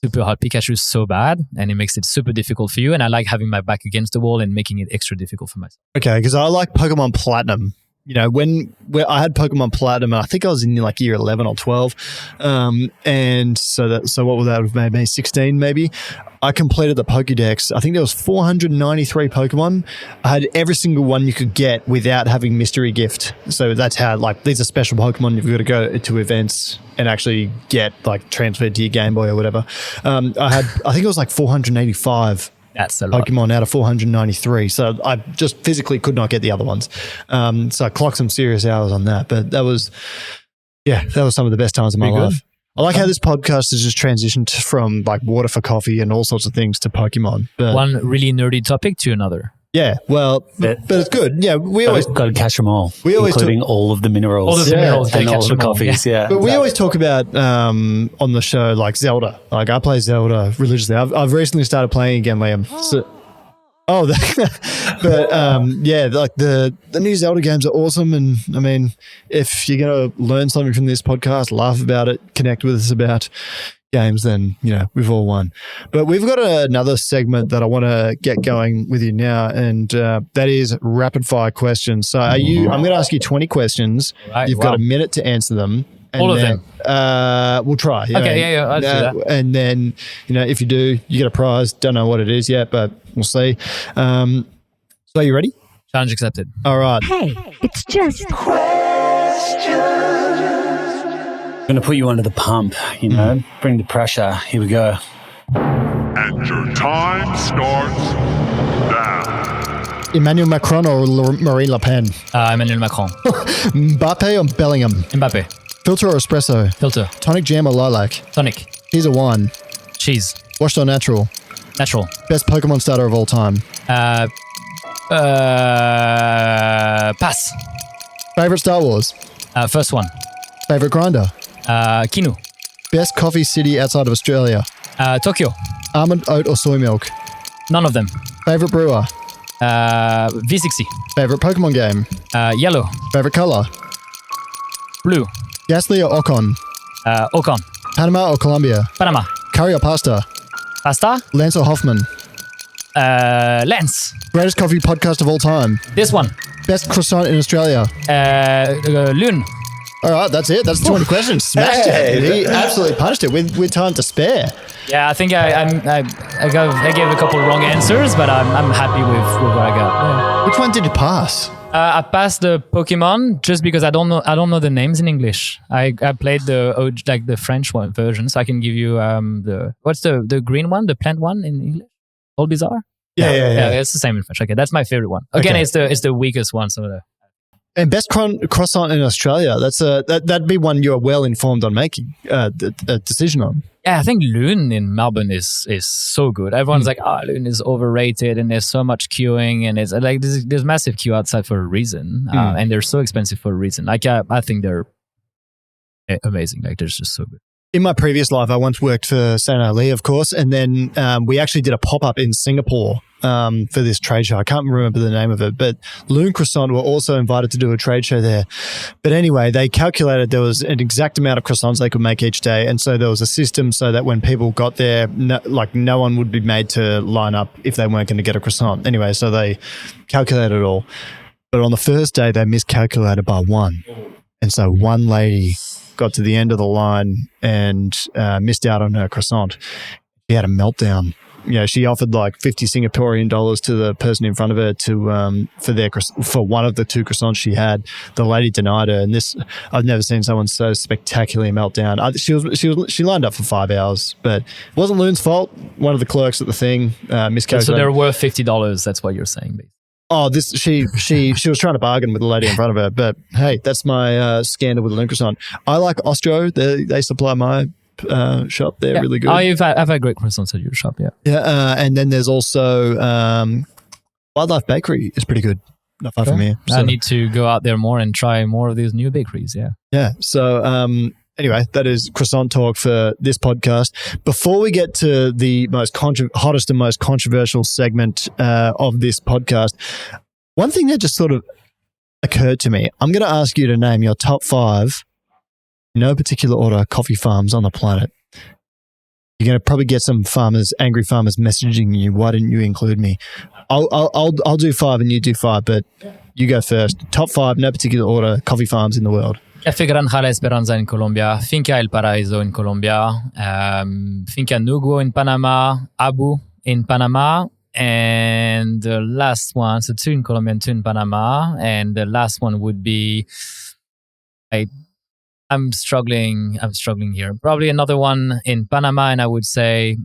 Super hard. Pikachu is so bad and it makes it super difficult for you, and I like having my back against the wall and making it extra difficult for myself. Okay, because I like Pokemon Platinum. When I had Pokemon Platinum, I think I was in like year 11 or 12, and so what would that have made me? 16 maybe. I completed the Pokédex. I think there was 493 Pokemon. I had every single one you could get without having mystery gift. So that's how, like, these are special Pokemon you've got to go to events and actually get like transferred to your Game Boy or whatever. I think it was like 485. That's a lot. Pokemon out of 493. So I just physically could not get the other ones. So I clocked some serious hours on that. But that was some of the best times of my life. I like how this podcast has just transitioned from like water for coffee and all sorts of things to Pokemon. But one really nerdy topic to another. Yeah, well, but it's good. Yeah, we always got to catch them all, including all of the minerals. All of the minerals and all of the coffees, yeah. But we always talk about on the show like Zelda. Like I play Zelda religiously. I've recently started playing again, Liam. Like the new Zelda games are awesome. And I mean, if you're going to learn something from this podcast, laugh about it, connect with us about games, then, we've all won. But we've got another segment that I want to get going with you now, and that is rapid fire questions. So I'm going to ask you 20 questions. Right, You've got a minute to answer them. All of them? We'll try. Okay, I'll do that. And then, if you do, you get a prize. Don't know what it is yet, but we'll see. So are you ready? Challenge accepted. All right. Hey, it's just questions. I'm going to put you under the pump, bring the pressure. Here we go. And your time starts now. Emmanuel Macron or Marine Le Pen? Emmanuel Macron. Mbappe or Bellingham? Mbappe. Filter or espresso? Filter. Tonic jam or lilac? Tonic. Cheese or wine? Cheese. Washed or natural? Natural. Best Pokemon starter of all time? Pass. Favorite Star Wars? First one. Favorite grinder? Kinu. Best coffee city outside of Australia? Tokyo. Almond, oat or soy milk? None of them. Favorite brewer? V60. Favorite Pokemon game? Yellow. Favorite color? Blue. Gasly or Ocon? Ocon. Panama or Colombia? Panama. Curry or pasta? Pasta. Lance or Hoffman? Lens. Greatest coffee podcast of all time? This one. Best croissant in Australia? Lune. All right, that's it. That's 20 questions. Smashed it. He absolutely punched it with time to spare. Yeah, I think I gave a couple wrong answers, but I'm happy with what I got. Yeah. Which one did you pass? I passed the Pokemon just because I don't know the names in English. I played the French one version, so I can give you what's the green one, the plant one in English? Old Bizarre? Yeah, it's the same in French. Okay, that's my favorite one. Again, okay. It's the weakest one, so and best croissant in Australia. That'd be one you're well informed on making a decision on. Yeah, I think Lune in Melbourne is so good. Everyone's like, Lune is overrated, and there's so much queuing, and it's like there's massive queue outside for a reason, and they're so expensive for a reason. Like I think they're amazing. Like they're just so good. In my previous life, I once worked for St. Ali, of course, and then we actually did a pop-up in Singapore for this trade show. I can't remember the name of it, but Lune Croissant were also invited to do a trade show there. But anyway, they calculated there was an exact amount of croissants they could make each day, and so there was a system so that when people got there, no one would be made to line up if they weren't going to get a croissant. Anyway, so they calculated it all. But on the first day, they miscalculated by one. And so one lady got to the end of the line and missed out on her croissant. She had a meltdown. You know, she offered like 50 Singaporean dollars to the person in front of her for one of the two croissants she had. The lady denied her, and I've never seen someone so spectacularly melt down. She lined up for 5 hours, but it wasn't Lune's fault. One of the clerks at the thing miscalculated. So they're worth $50. That's what you're saying, basically. Oh, she was trying to bargain with the lady in front of her, but hey, that's my scandal with Lune Croissant. I like Ostro. They supply my shop. They're really good. I've had great croissants at your shop, yeah. Yeah, and then there's also Wildlife Bakery is pretty good. Not far from here. So. I need to go out there more and try more of these new bakeries, yeah. Yeah, so anyway, that is croissant talk for this podcast. Before we get to the hottest and most controversial segment of this podcast, one thing that just sort of occurred to me, I'm going to ask you to name your top 5, no particular order, coffee farms on the planet. You're going to probably get some angry farmers messaging you. Why didn't you include me? I'll do 5 and you do 5, but you go first. Top 5, no particular order, coffee farms in the world. Café Granja La Esperanza in Colombia, Finca El Paraíso in Colombia, Finca Nugo in Panama, Abu in Panama, and the last one, so 2 in Colombia and 2 in Panama, and the last one would be, I'm struggling here. Probably another one in Panama, and I would say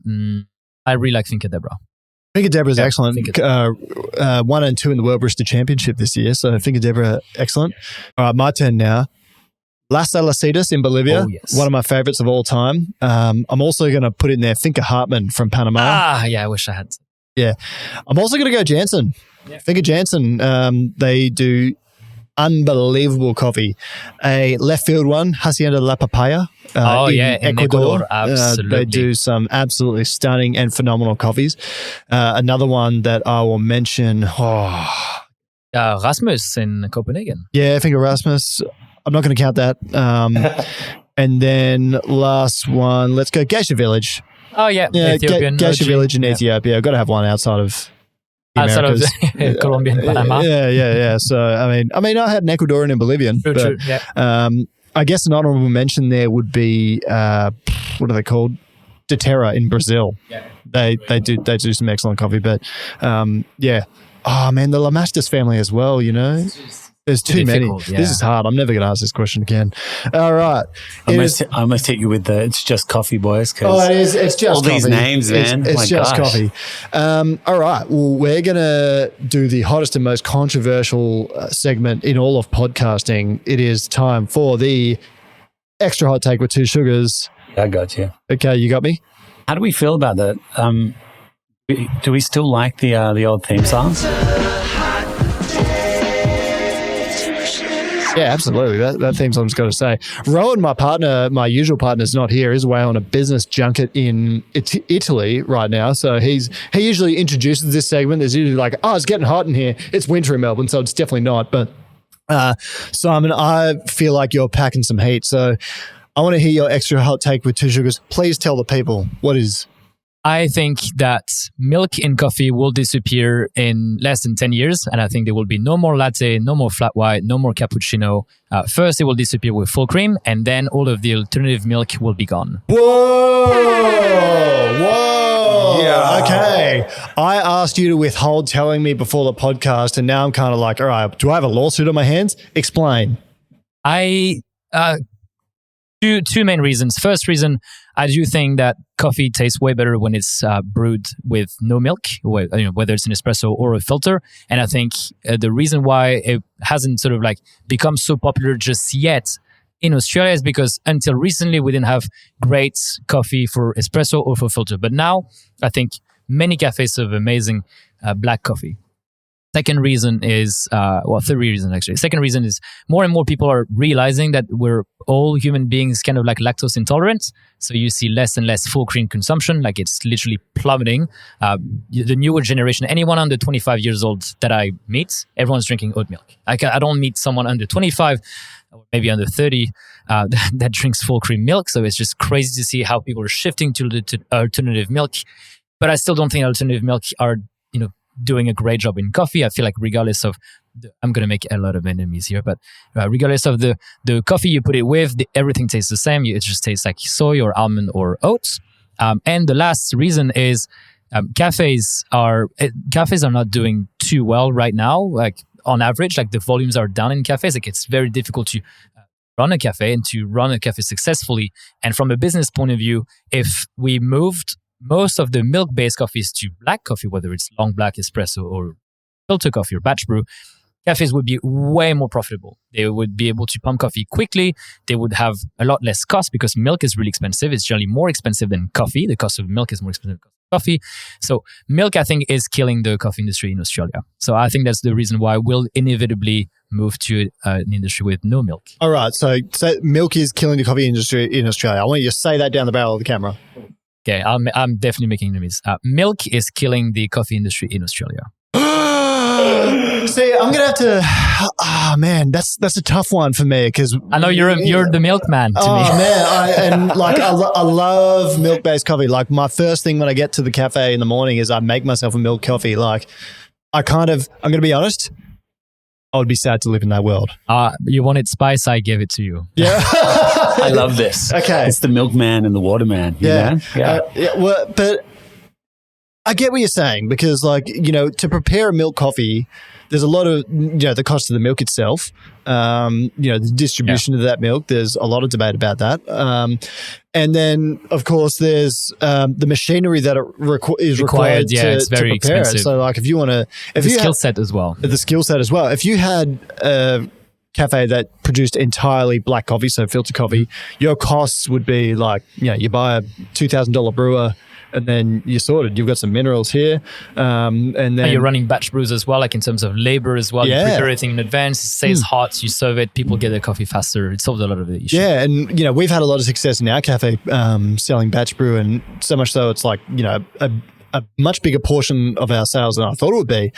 I really like Finca Debra. Finca Debra is excellent. 1 and 2 in the World Barista Championship this year, so Finca Debra, excellent. All right, my turn now. Las Alacitas in Bolivia, one of my favorites of all time. I'm also going to put in there Finca Hartman from Panama. Yeah, I wish I had. Yeah. I'm also going to go Jansen. Yeah. Finca Jansen, they do unbelievable coffee. A left field one, Hacienda La Papaya in Ecuador. Absolutely. They do some absolutely stunning and phenomenal coffees. Another one that I will mention, Rasmus in Copenhagen. Yeah, Finca Rasmus. I'm not going to count that. And then last one, let's go Geisha Village. Oh, yeah. Ethiopian. Geisha Village in Ethiopia. I've got to have one outside of the Colombia and Panama. Yeah. So, I mean, I had an Ecuadorian and Bolivian. True. Yeah. I guess an honorable mention there would be, what are they called? Doterra in Brazil. Yeah. They do some excellent coffee, but yeah. Oh, man, the Lamastas family as well, you know? There's too many. Yeah. This is hard. I'm never going to ask this question again. All right. I must hit you with the it's just coffee, boys. It is. It's just all coffee. These names, man. It's just coffee. All right. Well, we're going to do the hottest and most controversial segment in all of podcasting. It is time for the extra hot take with 2 sugars. I got you. Okay, you got me? How do we feel about that? Do we still like the old theme song? Yeah, absolutely. That theme song's got to say. Rowan, my partner, my usual partner, is not here. He's away on a business junket in Italy right now. So he usually introduces this segment. There's usually like, oh, it's getting hot in here. It's winter in Melbourne, so it's definitely not. But Simon, I feel like you're packing some heat. So I want to hear your extra hot take with two sugars. Please tell the people what is. I think that milk in coffee will disappear in less than 10 years. And I think there will be no more latte, no more flat white, no more cappuccino. First, it will disappear with full cream, and then all of the alternative milk will be gone. Whoa! Yeah. Okay. I asked you to withhold telling me before the podcast, and now I'm kind of like, all right, do I have a lawsuit on my hands? Explain. Two main reasons. First reason, I do think that coffee tastes way better when it's brewed with no milk, whether it's an espresso or a filter. And I think the reason why it hasn't sort of like become so popular just yet in Australia is because until recently we didn't have great coffee for espresso or for filter. But now I think many cafes have amazing black coffee. Second reason is, third reason actually. Second reason is more and more people are realizing that we're all human beings kind of like lactose intolerant. So you see less and less full cream consumption, like it's literally plummeting. The newer generation, anyone under 25 years old that I meet, everyone's drinking oat milk. I don't meet someone under 25, or maybe under 30, that drinks full cream milk. So it's just crazy to see how people are shifting to alternative milk. But I still don't think alternative milk are, doing a great job in coffee. I feel like regardless of, I'm going to make a lot of enemies here, but regardless of the coffee you put it with, everything tastes the same. It just tastes like soy or almond or oats. And the last reason is cafes are not doing too well right now. Like on average, like the volumes are down in cafes. Like it's very difficult to run a cafe and to run a cafe successfully. And from a business point of view, if we moved most of the milk-based coffees to black coffee, whether it's long black, espresso, or filter coffee or batch brew, cafes would be way more profitable. They would be able to pump coffee quickly. They would have a lot less cost because milk is really expensive. It's generally more expensive than coffee. The cost of milk is more expensive than coffee. So milk, I think, is killing the coffee industry in Australia. So I think that's the reason why we'll inevitably move to an industry with no milk. All right. So milk is killing the coffee industry in Australia. I want you to say that down the barrel of the camera. Okay, I'm definitely making enemies. Milk is killing the coffee industry in Australia. See, I'm gonna have to. Man, that's a tough one for me because I know you're the milkman to me. Oh man, I love milk-based coffee. Like my first thing when I get to the cafe in the morning is I make myself a milk coffee. Like I'm gonna be honest. I would be sad to live in that world. You wanted spice, I gave it to you. Yeah. I love this. Okay. It's the milkman and the waterman. Yeah. Yeah. But I get what you're saying because to prepare a milk coffee, there's a lot of, the cost of the milk itself, the distribution of that milk. There's a lot of debate about that. And then, of course, there's the machinery that is required it's very to prepare expensive. it. So, like, if you want to... The skill set as well. If you had a cafe that produced entirely black coffee, so filter coffee, your costs would be like, you buy a $2,000 brewer, and then you're sorted. You've got some minerals here. And you're running batch brews as well, like in terms of labor as well. Yeah. You prepare everything in advance. It stays hot. You serve it. People get their coffee faster. It solves a lot of the issues. Yeah. And, we've had a lot of success in our cafe selling batch brew. And so much so it's like, a much bigger portion of our sales than I thought it would be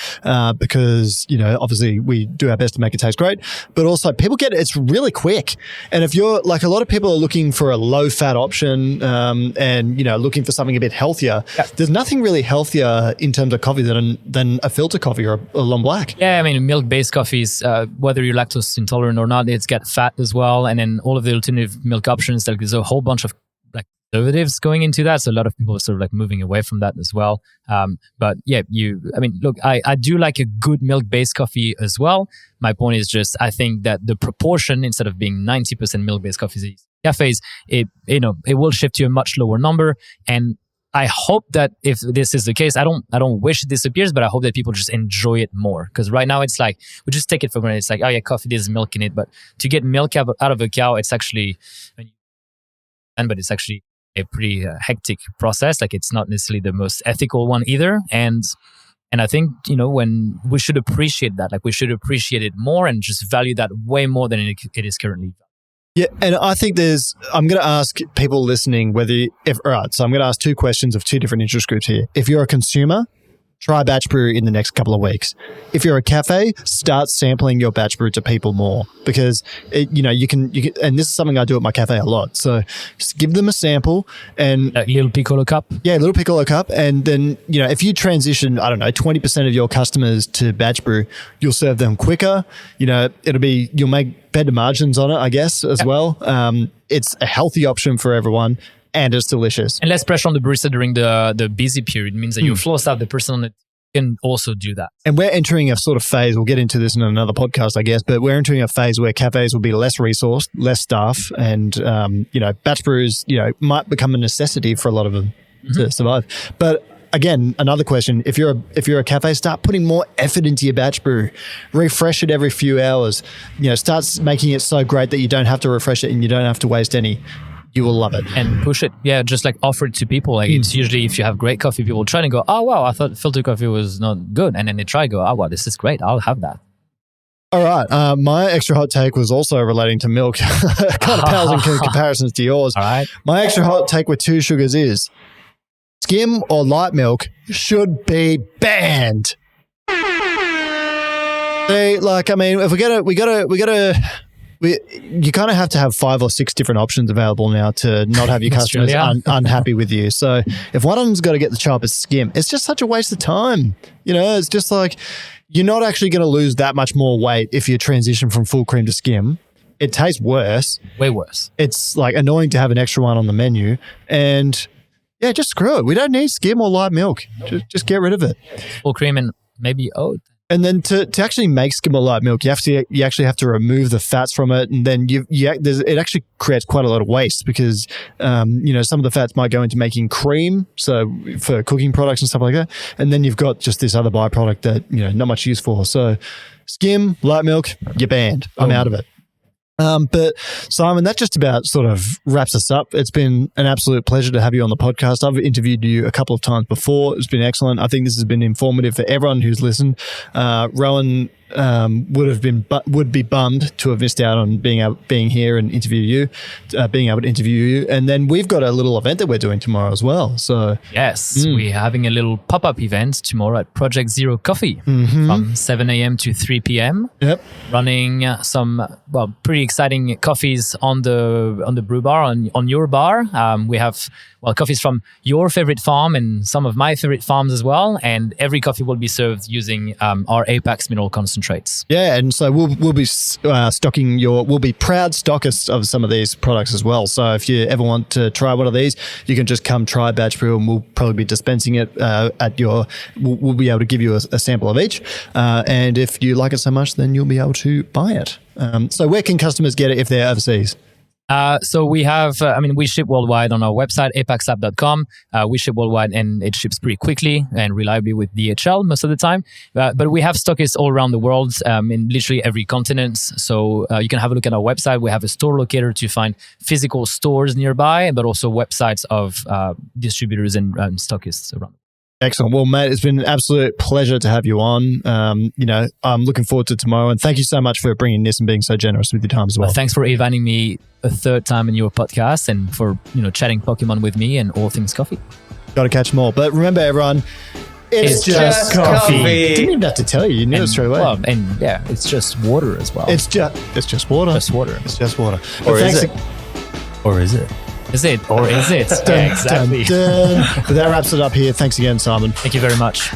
because, obviously we do our best to make it taste great, but also people get it. It's really quick. And if you're like, a lot of people are looking for a low fat option and, looking for something a bit healthier, there's nothing really healthier in terms of coffee than a filter coffee or a long black. Yeah. I mean, milk-based coffees, whether you're lactose intolerant or not, it's got fat as well. And then all of the alternative milk options, there's a whole bunch of derivatives going into that. So a lot of people are sort of like moving away from that as well. But yeah, look, I do like a good milk-based coffee as well. My point is just, I think that the proportion, instead of being 90% milk-based coffees cafes, it will shift to a much lower number. And I hope that if this is the case, I don't wish it disappears, but I hope that people just enjoy it more. Because right now it's like, we just take it for granted. It's like, oh yeah, coffee, there's milk in it. But to get milk out of a cow, it's actually, but it's actually a pretty hectic process. Like it's not necessarily the most ethical one either. And And I think, when we should appreciate that, like we should appreciate it more and just value that way more than it is currently. Yeah, and I think I'm going to ask people listening all right, so I'm going to ask 2 questions of 2 different interest groups here. If you're a consumer, try batch brew in the next couple of weeks. If you're a cafe, start sampling your batch brew to people more because you can, and this is something I do at my cafe a lot. So just give them a sample and a little piccolo cup. Yeah, a little piccolo cup, and then if you transition, I don't know, 20% of your customers to batch brew, you'll serve them quicker. You'll make better margins on it, I guess, as well. It's a healthy option for everyone. And it's delicious. And less pressure on the barista during the busy period means that you flow staff, the person on it can also do that. And we're entering a sort of phase, we'll get into this in another podcast, I guess, but we're entering a phase where cafes will be less resourced, less staff, and, batch brews, might become a necessity for a lot of them to survive. But again, another question, if you're a cafe, start putting more effort into your batch brew. Refresh it every few hours. Start making it so great that you don't have to refresh it and you don't have to waste any. You will love it. And push it. Yeah, just like offer it to people. Like it's usually if you have great coffee, people try and go, oh, wow, I thought filter coffee was not good. And then they try and go, oh, wow, this is great. I'll have that. All right. My extra hot take was also relating to milk. Kind of pales in comparisons to yours. All right. My extra hot take with 2 sugars is skim or light milk should be banned. You kind of have to have 5 or 6 different options available now to not have your customers unhappy with you. So if one of them's got to get the chop, it's skim. It's just such a waste of time. It's just like you're not actually going to lose that much more weight if you transition from full cream to skim. It tastes worse. Way worse. It's like annoying to have an extra one on the menu. And yeah, just screw it. We don't need skim or light milk. Just get rid of it. Full cream and maybe oat. And then to actually make skim or light milk, you actually have to remove the fats from it, and then it actually creates quite a lot of waste because some of the fats might go into making cream, so for cooking products and stuff like that, and then you've got just this other byproduct that not much use for. So skim, light milk, you're banned. I'm out of it. But Simon, that just about sort of wraps us up. It's been an absolute pleasure to have you on the podcast. I've interviewed you a couple of times before. It's been excellent. I think this has been informative for everyone who's listened. Rowan would be bummed to have missed out on being here and being able to interview you. And then we've got a little event that we're doing tomorrow as well. So yes, we're having a little pop-up event tomorrow at Project Zero Coffee from 7 a.m. to 3 p.m. Yep, running some pretty exciting coffees on the brew bar on your bar. We have coffees from your favorite farm and some of my favorite farms as well. And every coffee will be served using our APAX mineral concentrates. Yeah, and so we'll be stocking we'll be proud stockists of some of these products as well. So if you ever want to try one of these, you can just come try batch brew, and we'll probably be dispensing it we'll be able to give you a sample of each. And if you like it so much, then you'll be able to buy it. So where can customers get it if they're overseas? So we have, we ship worldwide on our website, apexlab.com. We ship worldwide and it ships pretty quickly and reliably with DHL most of the time. But we have stockists all around the world in literally every continent. So you can have a look at our website. We have a store locator to find physical stores nearby, but also websites of distributors and stockists around. Excellent. Well, mate, it's been an absolute pleasure to have you on. I'm looking forward to tomorrow, and thank you so much for bringing this and being so generous with your time as well. Thanks for inviting me a third time in your podcast and for chatting Pokemon with me and all things coffee. Got to catch them all. But remember, everyone, it's just coffee. Didn't even have to tell you. You knew it straight away. Well, and yeah, it's just water as well. It's just water. Just water. It's just water. Or is it? Or is it? Is it? Or is it? Yeah, exactly. But that wraps it up here. Thanks again, Simon. Thank you very much.